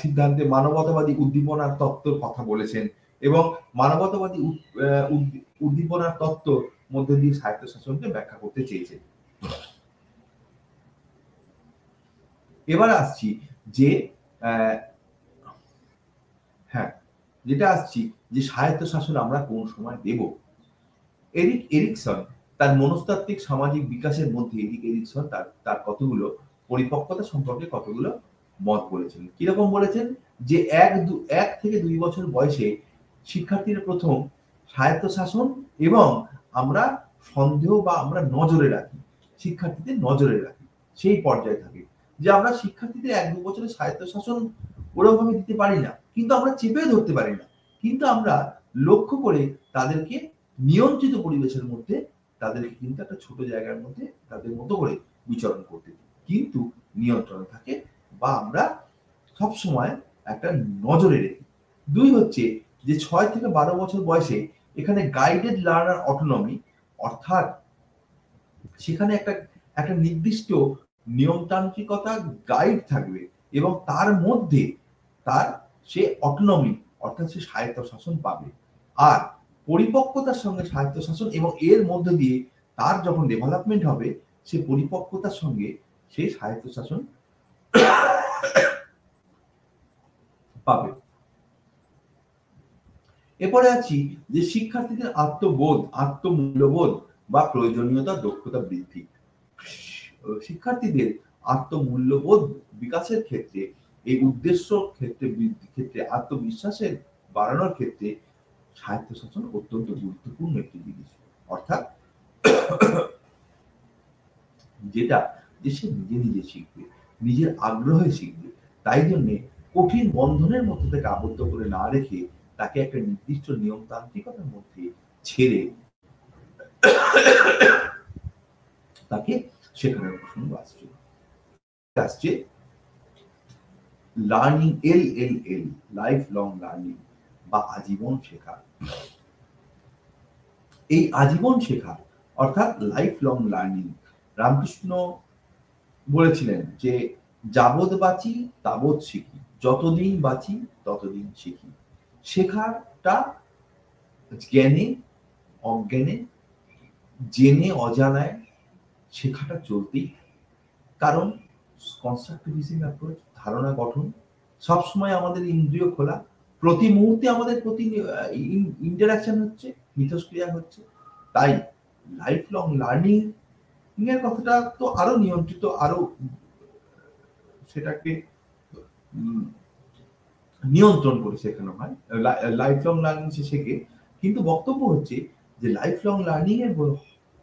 সিদ্ধান্তে মানবতাবাদী উদ্দীপনার তত্ত্বের কথা বলেছেন, এবং মানবতাবাদী উদ্দীপনার তত্ত্ব মধ্যে দিয়ে স্বায়ত্তশাসনকে ব্যাখ্যা করতে চেয়েছেন। এবার আসছি যে যে স্বায়ত্তশাসন আমরা কোন সময় দেব। এরিকসন তার মনস্তাত্ত্বিক সামাজিক বিকাশের মধ্যে এরিকসন তার কতগুলো পরিপক্কতা সম্পর্কে কতগুলো মত বলেছেন। কিরকম বলেছেন, যে 1 থেকে 2 বছর বয়সে শিক্ষার্থীরা প্রথম স্বায়ত্তশাসন এবং আমরা সন্দেহ বা আমরা নজরে রাখি, শিক্ষার্থীদের নজরে রাখি, সেই পর্যায়ে থাকে। যে আমরা শিক্ষার্থীদের 1-2 বছরের স্বায়ত্তশাসন ওরকমভাবে দিতে পারি না, কিন্তু আমরা চেপে ধরতে পারি না, কিন্তু আমরা লক্ষ্য করে তাদেরকে নিয়ন্ত্রিত পরিবেশের মধ্যে তাদেরকে কিন্তু একটা ছোট জায়গার মধ্যে তাদের মতো করে বিচরণ করতে দিই, কিন্তু নিয়ন্ত্রণ থাকে, বা আমরা সবসময় একটা নজরে রেখি। 2 হচ্ছে যে 6 থেকে 12 বছর বয়সে এখানে গাইডেড লার্নার অটোনমি, অর্থাৎ সেখানে একটা নির্দিষ্ট নিয়মতান্ত্রিকতা গাইড থাকবে, এবং তার মধ্যে সে অটোনমি, অর্থাৎ সে স্বায়ত্তশাসন পাবে। আর পরিপক্কতার সঙ্গে স্বায়ত্তশাসন, এবং এর মধ্যে দিয়ে তার যখন ডেভেলপমেন্ট হবে, সে পরিপক্কতার সঙ্গে সে স্বায়ত্তশাসন পাবে। এরপরে আছি যে শিক্ষার্থীদের আত্মবোধ, আত্মমূল্যবোধ বা প্রয়োজনীয়তা দক্ষতা বৃদ্ধি। শিক্ষার্থীদের আত্মমূল্যবোধ বিকাশের ক্ষেত্রে, এই উদ্দেশ্য ক্ষেত্রে আত্মবিশ্বাসের বাড়ানোর ক্ষেত্রে স্বায়ত্তশাসন অত্যন্ত গুরুত্বপূর্ণ একটি জিনিস, অর্থাৎ যেটা যে সে নিজে নিজে শিখবে, নিজের আগ্রহে শিখবে। তাই জন্য কঠিন বন্ধনের মধ্যে থেকে আবদ্ধ করে না রেখে তাকে একটা নির্দিষ্ট নিয়মতান্ত্রিকতার মধ্যে ছেড়ে তাকে শেখানোর প্রসঙ্গ আসছে learning, LLL, life long learning বা আজীবন শেখা। এই আজীবন শেখা অর্থাৎ লাইফ লং লার্নিং, রামকৃষ্ণ বলেছিলেন যে যাবৎ বাঁচি তাবৎ শিখি, যতদিন বাঁচি ততদিন শিখি। শেখাটা জ্ঞানে অজ্ঞানে, জেনে অজানায় শেখাটা চলতেই, কারণ কনস্ট্রাকটিভিজম অ্যাপ্রোচ, ধারণা গঠন, সবসময় আমাদের ইন্দ্রিয় খোলা, প্রতি মুহূর্তে আমাদের প্রতি ইন্টারাকশন হচ্ছে, মিথস্ক্রিয়া হচ্ছে। তাই লাইফ লং লার্নিং এর কথাটা তো আরো নিয়ন্ত্রিত, আরো সেটাকে নিয়ন্ত্রণ করে শেখানো হয়, লাইফ লং লার্নিং সে শেখে। কিন্তু বক্তব্য হচ্ছে যে লাইফ লং লার্নিং এর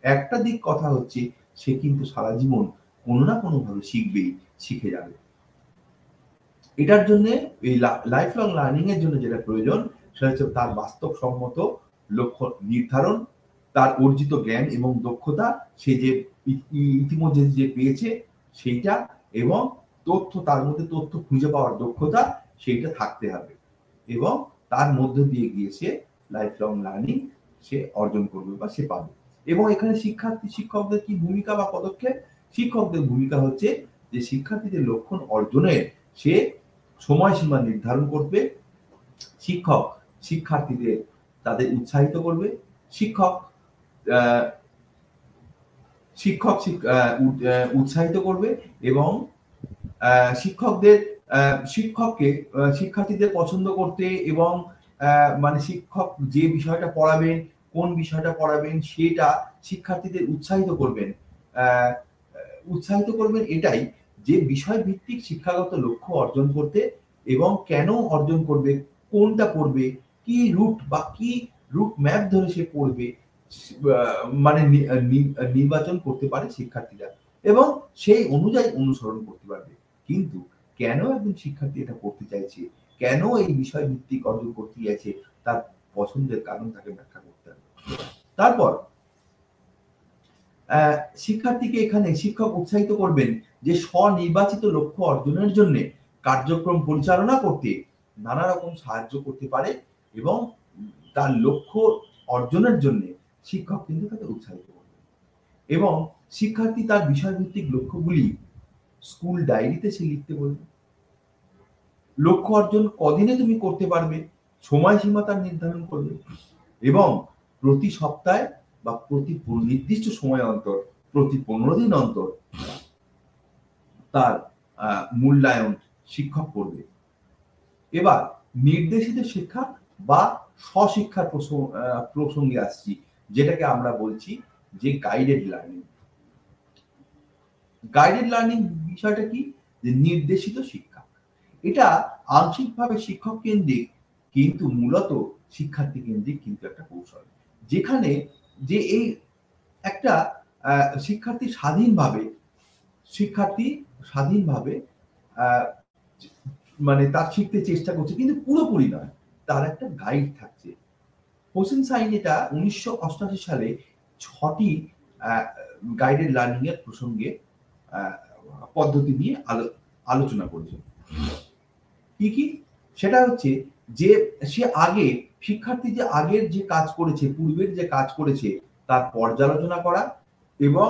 একটা দিক কথা হচ্ছে সে কিন্তু সারা জীবন কোনো না কোনো ভাবে শিখবেই, শিখে যাবে। এটার জন্য এই লাইফ লং লার্নিং এর জন্য যেটা প্রয়োজন সেটা হচ্ছে তার বাস্তবসম্মত লক্ষ্য নির্ধারণ, তার অর্জিত জ্ঞান এবং দক্ষতা, সে যে ইতিমধ্যে যে পেয়েছে সেইটা, এবং তার মধ্যে তথ্য খুঁজে পাওয়ার দক্ষতা, সেইটা থাকতে হবে। এবং তার মধ্য দিয়ে গিয়ে সে লাইফ লং লার্নিং সে অর্জন করবে বা সে পাবে। এবং এখানে শিক্ষকদের কি ভূমিকা বা পদক্ষেপ? শিক্ষকদের ভূমিকা হচ্ছে যে শিক্ষার্থীদের লক্ষ্য অর্জনের সে সময়সীমা নির্ধারণ করবে। শিক্ষক শিক্ষার্থীদের তাদের উৎসাহিত করবে। শিক্ষক উৎসাহিত করবে এবং শিক্ষার্থীদের পছন্দ করতে এবং মানে শিক্ষক যে বিষয়টা পড়াবেন, কোন বিষয়টা পড়াবেন সেটা শিক্ষার্থীদের উৎসাহিত করবেন এটাই যে বিষয় ভিত্তিক শিক্ষাগত লক্ষ্য অর্জন করতে এবং কেন অর্জন করবে, কোনটা পড়বে, কি রুট বা কি রুট ম্যাপ ধরে সে পড়বে মানে নির্বাচন করতে পারে শিক্ষার্থীরা এবং সেই অনুযায়ী অনুসরণ করতে পারবে। কিন্তু কেন একজন শিক্ষার্থী এটা পড়তে চাইছে, কেন এই বিষয় ভিত্তিক অর্জন করতে চাইছে, তার পছন্দের কারণ তাকে ব্যাখ্যা করতে হবে। তারপর শিক্ষার্থীকে এখানে শিক্ষক উৎসাহিত করবেন যে স্বনির্বাচিত লক্ষ্য অর্জনের জন্য কার্যক্রম পরিচালনা করতে নানা রকম সাহায্য করতে পারে এবং তার লক্ষ্য অর্জনের জন্য শিক্ষক কিন্তু তাকে উৎসাহিত করবে এবং শিক্ষার্থী তার বিষয়ভিত্তিক লক্ষ্যগুলি স্কুল ডায়েরিতে সে লিখতে বলবে। লক্ষ্য অর্জন কদিনে তুমি করতে পারবে সময়সীমা তার নির্ধারণ করবে এবং প্রতি সপ্তাহে বা প্রতি নির্দিষ্ট সময় অন্তর, প্রতি 15 দিন অন্তর তার মূল্যায়ন শিক্ষক করবে। এবার নির্দেশিত শিক্ষা বা স্বশিক্ষার প্রসঙ্গে আসছি, যেটাকে আমরা বলছি যে গাইডেড লার্নিং। গাইডেড লার্নিং বিষয়টা কি? যে নির্দেশিত শিক্ষা। এটা আংশিকভাবে শিক্ষক কেন্দ্রিক কিন্তু মূলত শিক্ষার্থী কেন্দ্রিক কিন্তু একটা কৌশল, যেখানে যে এই একটা শিক্ষার্থী স্বাধীনভাবে মানে তার শিখতে চেষ্টা করছে কিন্তু পুরোপুরি নয়, তার একটা গাইড থাকছে। হোসেন-সাইন এটা 1988 সালে 6টি গাইডেড লার্নিং এর প্রসঙ্গে পদ্ধতি নিয়ে আলোচনা করেছেন। কি কি? সেটা হচ্ছে যে শিক্ষার্থী যে আগের যে কাজ করেছে, পূর্বের যে কাজ করেছে তার পর্যালোচনা করা এবং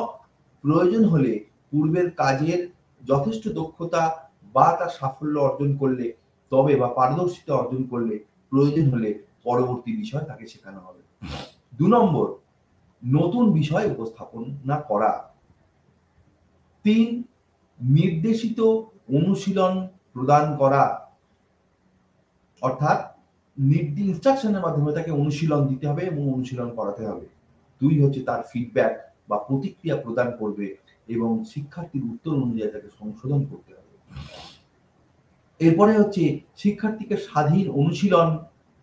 প্রয়োজন হলে পূর্বের কাজের যথেষ্ট দক্ষতা বা তার সাফল্য অর্জন করলে তবে বা পারদর্শিতা অর্জন করলে প্রয়োজন হলে পরবর্তী বিষয় তাকে শেখানো হবে। 2 নম্বর, নতুন বিষয় উপস্থাপনা করা। 3, নির্দেশিত অনুশীলন প্রদান করা, অর্থাৎ ইনস্ট্রাকশনের মাধ্যমে তাকে অনুশীলন দিতে হবে এবং অনুশীলন করাতে হবে। 2 হচ্ছে তার ফিডব্যাক বা প্রতিক্রিয়া প্রদান করবে এবং শিক্ষার্থীর উত্তর অনুযায়ী তাকে সংশোধন করতে হবে। এরপরে হচ্ছে শিক্ষার্থীকে স্বাধীন অনুশীলন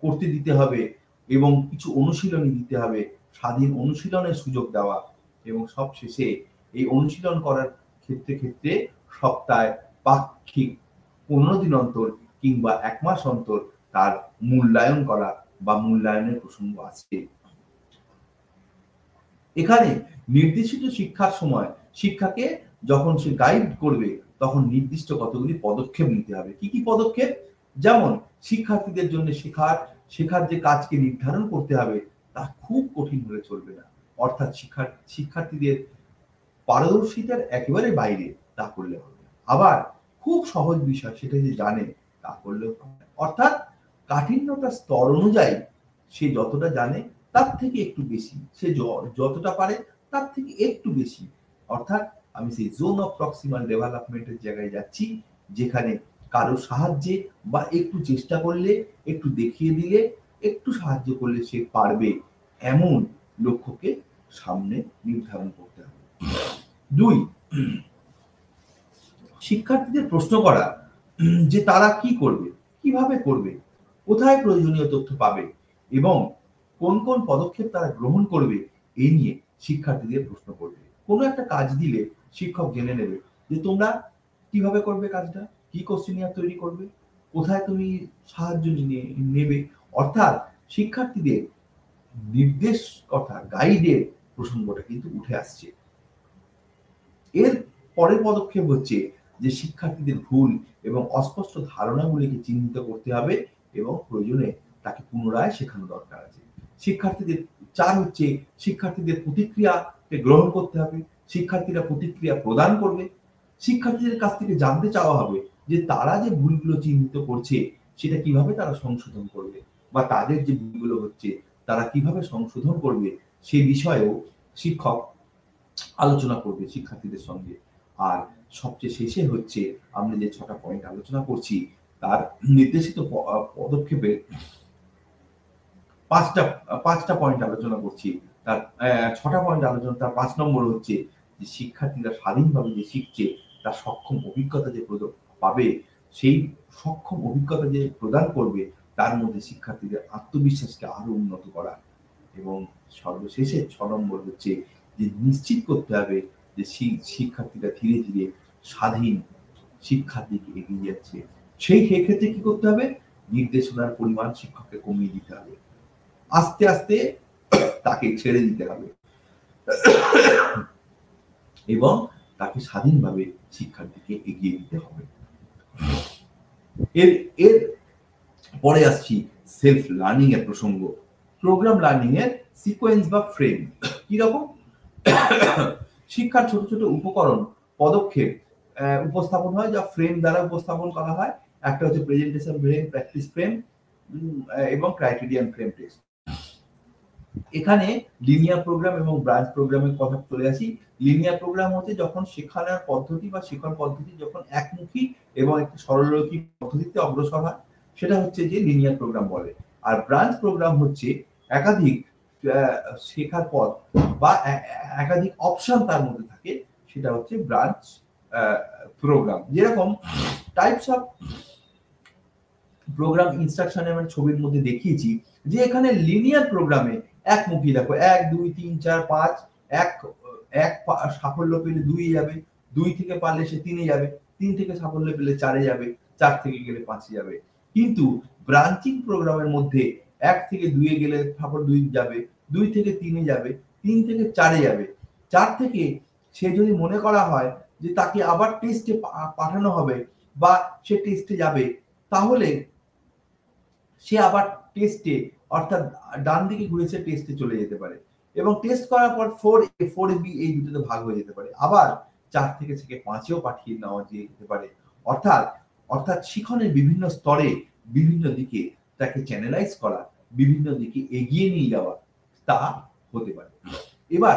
করতে দিতে হবে এবং কিছু অনুশীলনী দিতে হবে, স্বাধীন অনুশীলনের সুযোগ দেওয়া এবং সবশেষে এই অনুশীলন করার ক্ষেত্রে সপ্তাহে পাক্ষিক 15 দিন অন্তর কিংবা 1 মাস অন্তর তার মূল্যায়ন করা বা মূল্যায়নের প্রসঙ্গ আসছে। এখানে নির্দেশিত শিক্ষার সময় শিক্ষাকে যখন সে গাইড করবে তখন নির্দিষ্ট কতগুলি পদক্ষেপ নিতে হবে। কি কি পদক্ষেপ? যেমন শিক্ষার্থীদের জন্য শেখার যে কাজকে নির্ধারণ করতে হবে তা খুব কঠিন হলে চলবে না, অর্থাৎ শিক্ষার্থীদের পারদর্শিতার একেবারে বাইরে তা করলে হবে। আবার খুব সহজ বিষয় সেটা যে জানে তা করলেও হবে, অর্থাৎ কাঠিন্যতার স্তর অনুযায়ী সে যতটা জানে তার থেকে একটু বেশি, সে যতটা পারে তার থেকে একটু বেশি, অর্থাৎ আমি সেই জোন অফ প্রক্সিমাল ডেভেলপমেন্টের জায়গায় যাচ্ছি, যেখানে কারো সাহায্যে বা একটু চেষ্টা করলে, একটু দেখিয়ে দিলে, একটু সাহায্য করলে সে পারবে, এমন লক্ষ্যকে সামনে নির্ধারণ করতে হবে। 2, শিক্ষার্থীদের প্রশ্ন করা যে তারা কি করবে, কিভাবে করবে, কোথায় প্রয়োজনীয় তথ্য পাবে এবং কোন কোন পদক্ষেপ তারা গ্রহণ করবে, এই নিয়ে শিক্ষার্থীদের প্রশ্ন করবে। কোনো একটা কাজ দিলে শিক্ষক জেনে নেবে যে তোমরা কিভাবে করবে কাজটা, কি কোশ্চেনিয়ার তৈরি করবে, কোথায় তুমি সাহায্য নেবে, অর্থাৎ শিক্ষার্থীদের নির্দেশ কথা গাইডের প্রসঙ্গটা কিন্তু উঠে আসছে। এর পরের পদক্ষেপ হচ্ছে যে শিক্ষার্থীদের ভুল এবং অস্পষ্ট ধারণাগুলিকে চিহ্নিত করতে হবে এবং প্রয়োজনে তাকে পুনরায় শেখানো দরকার আছে। শিক্ষার্থীদের 4 হচ্ছে শিক্ষার্থীদের প্রতিক্রিয়াকে গ্রহণ করতে হবে, শিক্ষার্থীরা প্রতিক্রিয়া প্রদান করবে, শিক্ষার্থীদের কাছ থেকে জানতে চাওয়া হবে যে তারা যে ভুলগুলো চিহ্নিত করছে সেটা কিভাবে তারা সংশোধন করবে, বা তাদের যে ভুলগুলো হচ্ছে তারা কিভাবে সংশোধন করবে সে বিষয়েও শিক্ষক আলোচনা করবে শিক্ষার্থীদের সঙ্গে। আর সবচেয়ে শেষে হচ্ছে আমরা যে 6টা পয়েন্ট আলোচনা করছি তার নির্দেশিত পদক্ষেপে 5টা পয়েন্ট আলোচনা করছি। তার 6টা পয়েন্ট আলোচনা, তার 5 নম্বর হচ্ছে যে শিক্ষার্থীরা স্বাধীনভাবে যে শিখছে তার সক্ষম অভিজ্ঞতা যে পাবে, সেই সক্ষম অভিজ্ঞতা যে প্রদান করবে তার মধ্যে শিক্ষার্থীদের আত্মবিশ্বাসকে আরো উন্নত করা। এবং সর্বশেষে 6 নম্বর হচ্ছে যে নিশ্চিত করতে হবে যে শিক্ষার্থীরা ধীরে ধীরে স্বাধীন শিক্ষার দিকে এগিয়ে যাচ্ছে। সেই ক্ষেত্রে কি করতে হবে? নির্দেশনার পরিমাণ শিক্ষককে কমিয়ে দিতে হবে, আস্তে আস্তে তাকে ছেড়ে দিতে হবে এবং তাকে স্বাধীনভাবে শিক্ষার দিকে এগিয়ে দিতে হবে। এর পরে আসছি সেলফ লার্নিং এর প্রসঙ্গ। প্রোগ্রাম লার্নিং এর সিকোয়েন্স বা ফ্রেম কি রকম? শিক্ষার ছোট ছোট উপকরণ পদক্ষেপ উপস্থাপন হয় যা ফ্রেম দ্বারা উপস্থাপন করা হয়। একটা হচ্ছে প্রেজেন্টেশন ফ্রেম, প্র্যাকটিস ফ্রেম এবং ক্রাইটেরিয়ান ফ্রেম টেস্ট। এখানে লিনিয়ার প্রোগ্রাম এবং ব্রাঞ্চ প্রোগ্রামের কথা চলে আসি। লিনিয়ার প্রোগ্রাম হচ্ছে যখন শেখানোর পদ্ধতি বা শেখার পদ্ধতি যখন একমুখী এবং একটি সরলরৈখিক পদ্ধতিতে অগ্রসর হয়, সেটা হচ্ছে যে লিনিয়ার প্রোগ্রাম বলে। আর ব্রাঞ্চ প্রোগ্রাম হচ্ছে একাধিক শেখার পথ বা একাধিক অপশন তার মধ্যে থাকে, সেটা হচ্ছে ব্রাঞ্চ প্রোগ্রাম। যেরকম টাইপস অফ প্রোগ্রাম ইনস্ট্রাকশন আমি ছবির মধ্যে দেখিয়েছি যে এখানে লিনিয়ার প্রোগ্রামে একমুখী, দেখো 1 2 3 4 5, এক সাফল্য পেলে 2 এ যাবে, 2 থেকে পারলে সে 3 এ যাবে, 3 থেকে সাফল্য পেলে 4 এ যাবে, 4 থেকে গেলে 5 এ যাবে। কিন্তু ব্রাঞ্চিং প্রোগ্রামের মধ্যে 1 থেকে 2 এ গেলে সাফল্য 2 যাবে, 2 থেকে 3 এ যাবে, 3 থেকে 4 এ যাবে, 4 থেকে সে যদি মনে করা হয় যে তাকে আবার টেস্টে পাঠানো হবে বা সে টেস্টে যাবে, তাহলে সে আবার টেস্টে অর্থাৎ ডান দিকে ঘুরে সে টেস্টে চলে যেতে পারে এবং টেস্ট করার পর 4A 4B এই দুটোতে ভাগ হয়ে যেতে পারে। আবার 4 থেকে 5এও পাঠিয়ে নেওয়া যেতে পারে। অর্থাৎ শিখনের বিভিন্ন স্তরে বিভিন্ন দিকে তাকে চ্যানেলাইজ করা, বিভিন্ন দিকে এগিয়ে নিয়ে যাওয়া, তা হতে পারে। এবার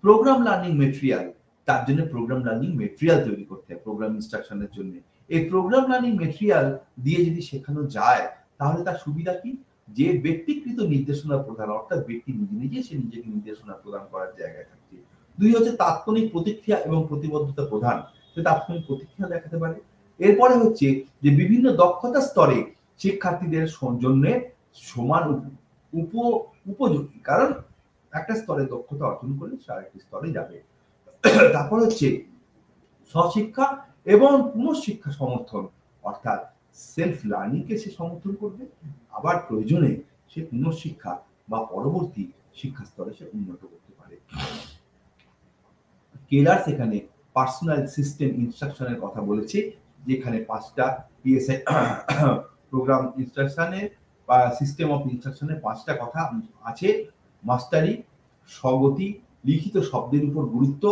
প্রোগ্রাম লার্নিং মেটেরিয়াল, তার জন্য প্রোগ্রাম লার্নিং মেটেরিয়াল তৈরি করতে হয় প্রোগ্রাম ইনস্ট্রাকশনের জন্য। এই প্রোগ্রাম লার্নিং মেটেরিয়াল দিয়ে যদি শেখানো যায় তাহলে তার সুবিধা কি? যে ব্যক্তিকৃত নির্দেশনা প্রদান, অর্থাৎ ব্যক্তি নিজে নিজে সে নিজেকে নির্দেশনা প্রদান করার জায়গায় থাকছে। 2 হচ্ছে তাৎক্ষণিক প্রতিক্রিয়া এবং প্রতিবদ্ধতা প্রদান, সে তাৎক্ষণিক প্রতিক্রিয়া দেখাতে পারে। এরপরে হচ্ছে যে বিভিন্ন দক্ষতা স্তরে শিক্ষার্থীদের জন্য সমান উপযোগী, কারণ একটা স্তরে দক্ষতা অর্জন করলে সে আরেকটি স্তরে যাবে। তারপর হচ্ছে স্বশিক্ষা এবং পুনঃশিক্ষা সমর্থন, অর্থাৎ সেলফ লার্নিং কে সে সমর্থন করবে, আবার প্রয়োজনে সে পুনঃশিক্ষা বা পরবর্তী শিক্ষা স্তরে সে উন্নত করতে পারে। কেলার সেখানে পার্সোনাল সিস্টেম ইনস্ট্রাকশনের কথা বলেছে, যেখানে 5টা পিএসআই প্রোগ্রাম ইনস্ট্রাকশনের বা সিস্টেম অফ ইনস্ট্রাকশনের 5টা কথা আছে। মাস্টারি, স্বগতি, লিখিত শব্দের উপর গুরুত্ব,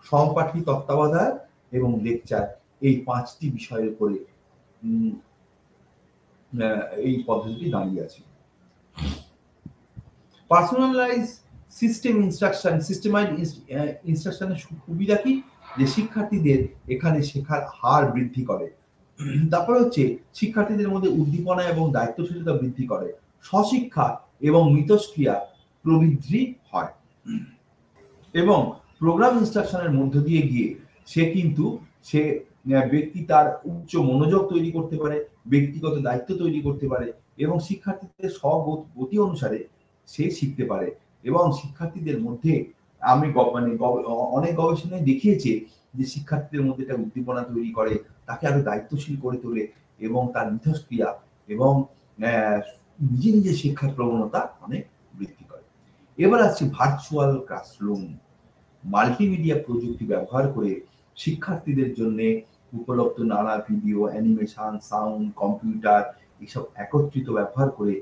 সহপাঠী তত্ত্বাবধান এবং লেকচার, এই 5টি বিষয়ের উপরে এই পদ্ধতিটি দাঁড়িয়ে আছে। পার্সোনালাইজ সিস্টেম ইনস্ট্রাকশন, সিস্টেমাইজ ইনস্ট্রাকশনের সুবিধা কি? যে শিক্ষার্থীদের এখানে শেখার হার বৃদ্ধি করে। তারপরে হচ্ছে শিক্ষার্থীদের মধ্যে উদ্দীপনা এবং দায়িত্বশীলতা বৃদ্ধি করে, স্বশিক্ষা এবং মিথস্ক্রিয়া প্রবৃদ্ধি হয় এবং প্রোগ্রাম ইনস্ট্রাকশনের মধ্য দিয়ে গিয়ে সে ব্যক্তি তার উচ্চ মনোযোগ তৈরি করতে পারে, ব্যক্তিগত দায়িত্ব তৈরি করতে পারে এবং শিক্ষার্থীদের স্বগতি অনুসারে সে শিখতে পারে। এবং শিক্ষার্থীদের মধ্যে আমি অনেক গবেষণায় দেখিয়েছে যে শিক্ষার্থীদের মধ্যে একটা উদ্দীপনা তৈরি করে, তাকে আরো দায়িত্বশীল করে তোলে এবং তার মিথস্ক্রিয়া এবং নিজে নিজে শিক্ষার প্রবণতা অনেক বৃদ্ধি করে। এবার আসছে ভার্চুয়াল ক্লাসরুম। মাল্টিমিডিয়া প্রযুক্তি ব্যবহার করে শিক্ষার্থীদের জন্য উপলব্ধ নানা ভিডিও, অ্যানিমেশন, সাউন্ড, কম্পিউটার এসব একত্রিত ব্যবহার করে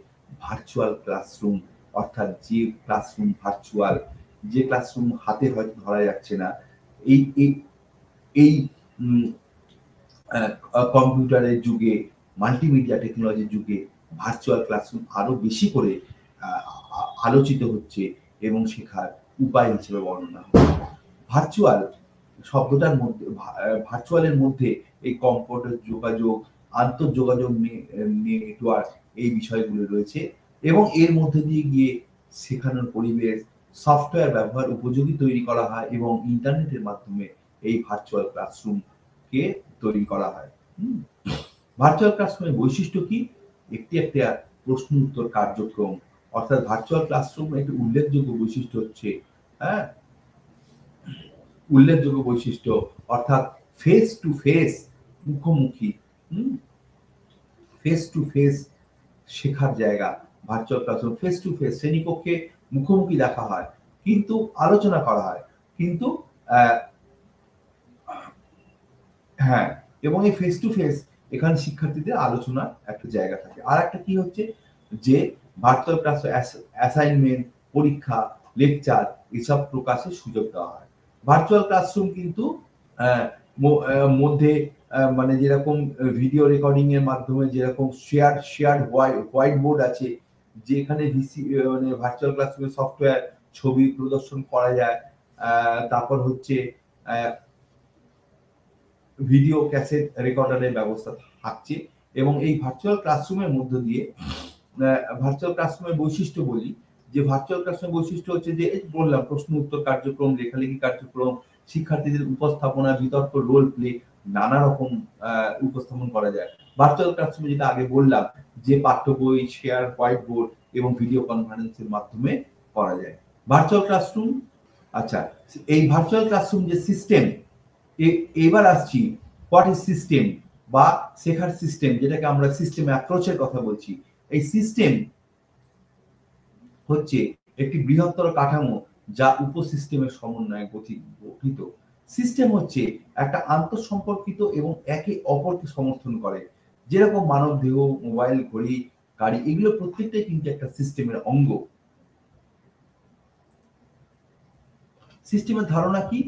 ভার্চুয়াল ক্লাসরুম, অর্থাৎ যে ক্লাসরুম ভার্চুয়াল, যে ক্লাসরুম হাতে হয়তো ধরা যাচ্ছে না, এই এই এই কম্পিউটারের যুগে, মাল্টিমিডিয়া টেকনোলজির যুগে ভার্চুয়াল ক্লাসরুম আরো বেশি করে আলোচিত হচ্ছে এবং শেখার উপায় হিসেবে বর্ণনা হচ্ছে। ভার্চুয়াল শব্দটার মধ্যে, ভার্চুয়ালের মধ্যে এই কম্পিউটার যোগাযোগ, আন্তঃযোগাযোগ নেটওয়ার্ক, এই বিষয়গুলো রয়েছে এবং এর মধ্যে দিয়ে গিয়ে শেখানোর পরিবেশ, সফটওয়্যার ব্যবহার উপযোগী তৈরি করা হয় এবং ইন্টারনেটের মাধ্যমে এই ভার্চুয়াল ক্লাসরুমকে তৈরি করা হয়। ভার্চুয়াল ক্লাসরুমের বৈশিষ্ট্য কি? একটি একটা প্রশ্ন উত্তর কার্যক্রম, অর্থাৎ ভার্চুয়াল ক্লাসরুম একটি উল্লেখযোগ্য বৈশিষ্ট্য হচ্ছে, উল্লেখযোগ্য বৈশিষ্ট্য অর্থাৎ ফেস টু ফেস, মুখোমুখি, ফেস টু ফেস শেখার জায়গা virtual classroom. Face to face, শ্রেণীকক্ষে মুখোমুখি দেখা হয়, কিন্তু আলোচনা করা হয়, কিন্তু হ্যাঁ, এবং এই ফেস টু ফেস এখানে শিক্ষার্থীদের আলোচনার একটা জায়গা থাকে। আর একটা কি হচ্ছে যে ভার্চুয়াল ক্লাস অ্যাসাইনমেন্ট, পরীক্ষা, লেকচার এসব প্রকাশের সুযোগ দেওয়া হয়। ভার্চুয়াল ক্লাসরুম কিন্তু মধ্যে মানে যেরকম ভিডিও রেকর্ডিং এর মাধ্যমে যেরকম শেয়ার্ড হোয়াইট বোর্ড আছে, যেখানে মানে ভার্চুয়াল ক্লাসরুমের সফটওয়্যার ছবি প্রদর্শন করা যায়, তারপর হচ্ছে ভিডিও ক্যাসেট রেকর্ডারের ব্যবস্থা থাকছে এবং এই ভার্চুয়াল ক্লাসরুমের মধ্য দিয়ে ভার্চুয়াল ক্লাসরুমের বৈশিষ্ট্য বলি, যে ভার্চুয়াল ক্লাসরুমের বৈশিষ্ট্য হচ্ছে যে বললাম প্রশ্ন উত্তর কার্যক্রম, লেখালেখি কার্যক্রম, শিক্ষার্থীদের উপস্থাপনা, বিতর্ক, রোল প্লে, নানা রকম উপস্থাপন করা যায়। ভার্চুয়াল ক্লাসরুমে যেটা আগে বললাম যে পাঠ্য বই, শেয়ার, হোয়াইট বোর্ড এবং ভিডিও কনফারেন্সের মাধ্যমে করা যায়। ভার্চুয়াল ক্লাসরুম, আচ্ছা, এই ভার্চুয়াল ক্লাসরুম যে সিস্টেম, এবার আসছি হোয়াট ইজ সিস্টেম বা শেখার সিস্টেম, যেটাকে আমরা সিস্টেম অ্যাপ্রোচের কথা বলছি। এই সিস্টেম হচ্ছে একটি বৃহত্তর কাঠামো যা উপসিস্টেমের সমন্বয়ে গঠিত। সিস্টেম হচ্ছে একটা আন্তঃসম্পর্কিত এবং একে অপরকে সমর্থন করে, যেরকম মানব দেহ, মোবাইল, ঘড়ি, গাড়ি, এগুলো প্রত্যেকটাই কিন্তু একটা সিস্টেমের অঙ্গ। সিস্টেমের ধারণা কি?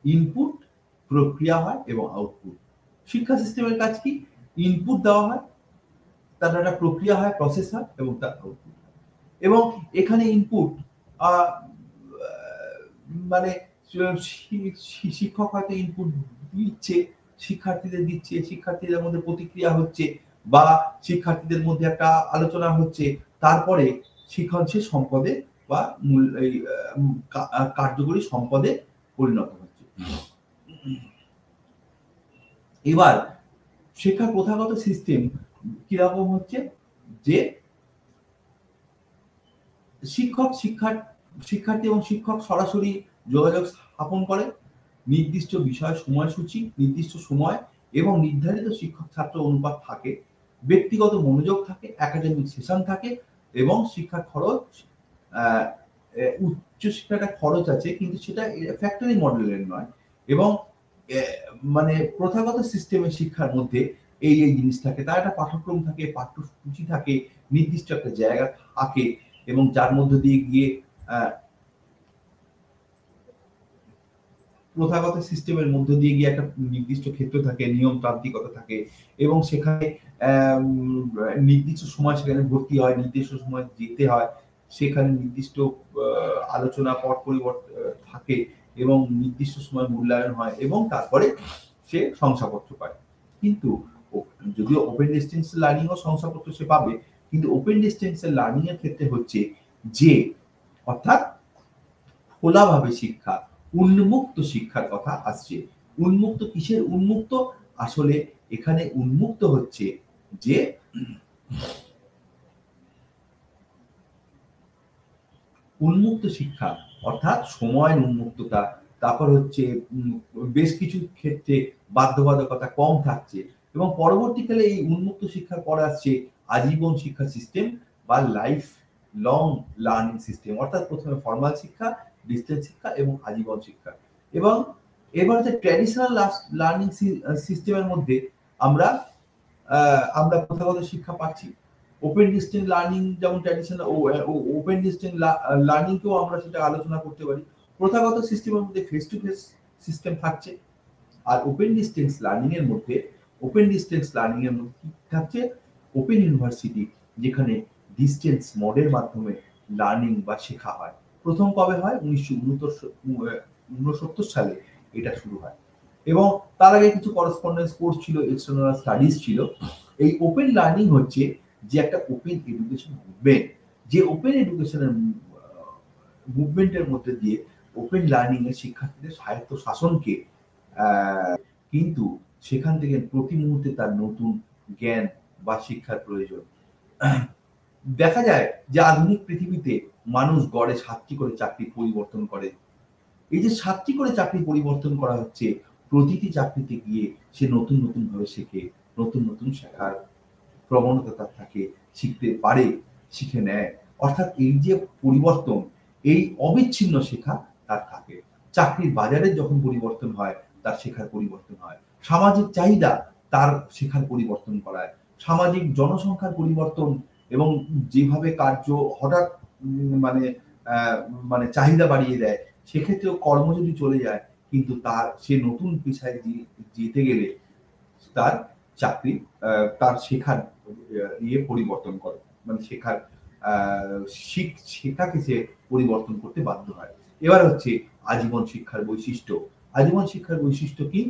ইনপুট, প্রক্রিয়া হয় এবং আউটপুট। শিক্ষা সিস্টেমের কাজ কি? ইনপুট দেওয়া হয়, তার একটা প্রক্রিয়া হয়, প্রসেস হয় এবং তার আউটপুট হয়। এবং এখানে ইনপুট মানে শিক্ষক হয়তো ইনপুট দিচ্ছে, শিক্ষার্থীদের দিচ্ছে, শিক্ষার্থীদের মধ্যে প্রতিক্রিয়া হচ্ছে বা শিক্ষার্থীদের মধ্যে একটা আলোচনা হচ্ছে, তারপরে শিক্ষণ সে সম্পদে বা কার্যকরী সম্পদে পরিণত হচ্ছে। এবার শিক্ষার প্রথাগত সিস্টেম কিরকম হচ্ছে যে শিক্ষার্থী এবং শিক্ষক সরাসরি যোগাযোগ স্থাপন করে, নির্দিষ্ট বিষয় সময়সূচি, নির্দিষ্ট সময় এবং নির্ধারিত শিক্ষক ছাত্র অনুপাত থাকে, ব্যক্তিগত মনোযোগ থাকে, একাডেমিক সেশন থাকে এবং শিক্ষার খরচ, উচ্চ শিক্ষাটা খরচ আছে কিন্তু সেটা ফ্যাক্টরি মডেলের নয়। এবং মানে প্রথাগত সিস্টেমের শিক্ষার মধ্যে এই জিনিস থাকে, তার একটা পাঠ্যক্রম থাকে, পাঠ্যসূচি থাকে, নির্দিষ্ট একটা জায়গা থাকে এবং যার মধ্য দিয়ে গিয়ে প্রথাগত সিস্টেমের মধ্য দিয়ে গিয়ে একটা নির্দিষ্ট ক্ষেত্র থাকে, নিয়মতান্ত্রিকতা থাকে এবং সেখানে নির্দিষ্ট সময় সেখানে ভর্তি হয়, নির্দিষ্ট সময় যেতে হয়, সেখানে নির্দিষ্ট আলোচনা, পট পরিবর্তন থাকে এবং নির্দিষ্ট সময় মূল্যায়ন হয় এবং তারপরে সে শংসাপত্র পায়। কিন্তু যদিও ওপেন ডিস্টেন্স লার্নিং ও শংসাপত্র সে পাবে, কিন্তু ওপেন ডিস্টেন্স লার্নিং এর ক্ষেত্রে হচ্ছে যে অর্থাৎ খোলাভাবে শিক্ষা, উন্মুক্ত শিক্ষার কথা আসছে। উন্মুক্ত কিসের উন্মুক্ত? আসলে এখানে উন্মুক্ত হচ্ছে যে উন্মুক্ত শিক্ষা অর্থাৎ সময়ের উন্মুক্ততা, তারপর হচ্ছে বেশ কিছু ক্ষেত্রে বাধ্যবাধকতা কম থাকছে এবং পরবর্তীকালে এই উন্মুক্ত শিক্ষার পরে আসছে আজীবন শিক্ষা সিস্টেম বা লাইফ লং লার্নিং সিস্টেম, অর্থাৎ প্রথমে ফর্মাল শিক্ষা, ডিস্টেন্স শিক্ষা এবং আজীবন শিক্ষা। এবং এবার যে ট্র্যাডিশনাল লার্নিং সিস্টেমের মধ্যে আমরা আমরা প্রথাগত শিক্ষা পাচ্ছি। ওপেন ডিস্টেন্স লার্নিং যেমন ট্র্যাডিশনাল ওপেন ডিস্টেন্স লার্নিংকেও আমরা সেটা আলোচনা করতে পারি। প্রথাগত সিস্টেমের মধ্যে ফেস টু ফেস সিস্টেম থাকছে, আর ওপেন ডিস্টেন্স লার্নিং এর মধ্যে কি থাকছে? ওপেন ইউনিভার্সিটি, যেখানে ডিস্টেন্স মোডের মাধ্যমে লার্নিং বা শেখা হয়। প্রথম কবে হয়? 1969 সালে এটা শুরু হয়, এবং তার আগে কিছু করসপন্ডেন্স কোর্স ছিল, এক্সটার্নাল স্টাডিজ ছিল। এই ওপেন লার্নিং হচ্ছে যে একটা ওপেন এডুকেশন মুভমেন্ট, যে ওপেন এডুকেশনের মুভমেন্টের মধ্যে দিয়ে ওপেন লার্নিং এর শিক্ষার্থীদের স্বায়ত্ত শাসনকে কিন্তু সেখান থেকে প্রতি মুহূর্তে তার নতুন জ্ঞান বা শিক্ষার প্রয়োজন। দেখা যায় যে আধুনিক পৃথিবীতে মানুষ গড়ে 7টি করে চাকরি পরিবর্তন করে। এই যে 7টি করে চাকরি পরিবর্তন করা হচ্ছে, প্রতিটি চাকরিতে গিয়ে সে নতুন নতুন ভাবে শেখে, নতুন নতুন শেখার প্রবণতা তার থাকে, শিখতে পারে, শিখে নেয়। অর্থাৎ এই যে পরিবর্তন, এই অবিচ্ছিন্ন শেখা তার থাকে। চাকরির বাজারে যখন পরিবর্তন হয়, তার শেখার পরিবর্তন হয়। সামাজিক চাহিদা তার শেখার পরিবর্তন করায়। সামাজিক জনসংখ্যার পরিবর্তন এবং যেভাবে কার্য হঠাৎ মানে চাহিদা বাড়িয়ে দেয়, সেক্ষেত্রেও কর্ম যদি চলে যায়, কিন্তু তার সে নতুন পেশায় যেতে গেলে তার চাকরি তার শেখার পরিবর্তন করে, মানে শেখাকে সে পরিবর্তন করতে বাধ্য হয়। এবার হচ্ছে আজীবন শিক্ষার বৈশিষ্ট্য। আজীবন শিক্ষার বৈশিষ্ট্য কি?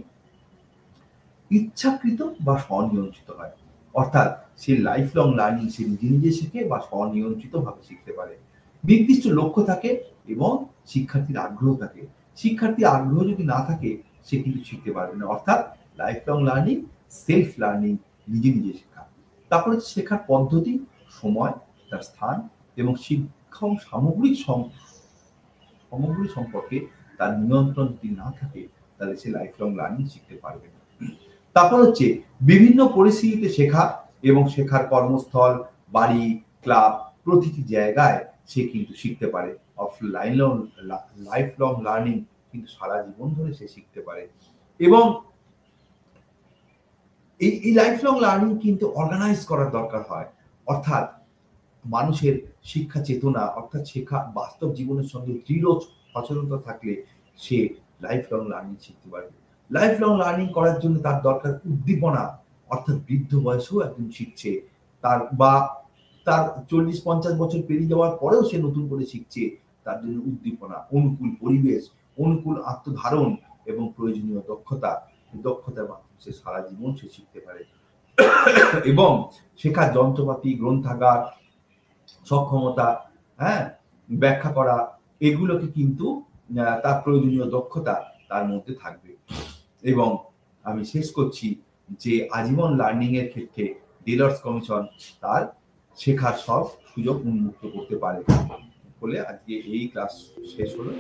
ইচ্ছাকৃত বা স্বনিয়ন্ত্রিত হয়, অর্থাৎ সে লাইফ লং লার্নিং সে নিজে নিজে শিখে বা স্বনিয়ন্ত্রিত ভাবে শিখতে পারে। নির্দিষ্ট লক্ষ্য থাকে এবং শিক্ষার্থীর আগ্রহ থাকে। শিক্ষার্থীর আগ্রহ যদি না থাকে, সে কিন্তু শিখতে পারবে না। অর্থাৎ life long learning, self learning, নিজে নিজে শেখা। তারপরে শেখার পদ্ধতি, সময়, তার স্থান এবং শিক্ষণ সামগ্রিক সম্পর্কে তার নিয়ন্ত্রণ যদি না থাকে, তাহলে সে লাইফ লং লার্নিং শিখতে পারবে না। তারপর হচ্ছে বিভিন্ন পরিস্থিতিতে শেখা এবং শেখার কর্মস্থল, বাড়ি, ক্লাব, প্রতিটি জায়গায় সে কিন্তু শিখতে পারে। লাইফ লং লার্নিং কিন্তু সারা জীবন ধরে সে শিখতে পারে। এবং এই লাইফ লং লার্নিং কিন্তু অর্গানাইজ করার দরকার হয়। অর্থাৎ মানুষের শিক্ষা চেতনা, অর্থাৎ শেখা বাস্তব জীবনের সঙ্গে দৃঢ় সচেতনতা থাকলে সে লাইফ লং লার্নিং শিখতে পারবে। লাইফ লং লার্নিং করার জন্য তার দরকার উদ্দীপনা, অর্থাৎ বৃদ্ধ বয়সেও একজন শিখছে, তার 40-50 বছর পেরিয়ে যাওয়ার পরেও সে নতুন করে শিখছে, তার জন্য উদ্দীপনা, অনুকূল পরিবেশ, অনুকূল আত্মধারণ এবং প্রয়োজনীয় দক্ষতার মাধ্যমে সে সারা জীবন সে শিখতে পারে। এবং শেখার যন্ত্রপাতি, গ্রন্থাগার, সক্ষমতা, ব্যাখ্যা করা, এগুলোকে কিন্তু তার প্রয়োজনীয় দক্ষতা তার মধ্যে থাকবে। এবং আমি শেষ করছি যে আজীবন লার্নিং এর ক্ষেত্রে ডেলর্স কমিশন তার শেখার সব সুযোগ উন্মুক্ত করতে পারে বলে আজকে এই ক্লাস শেষ হলো।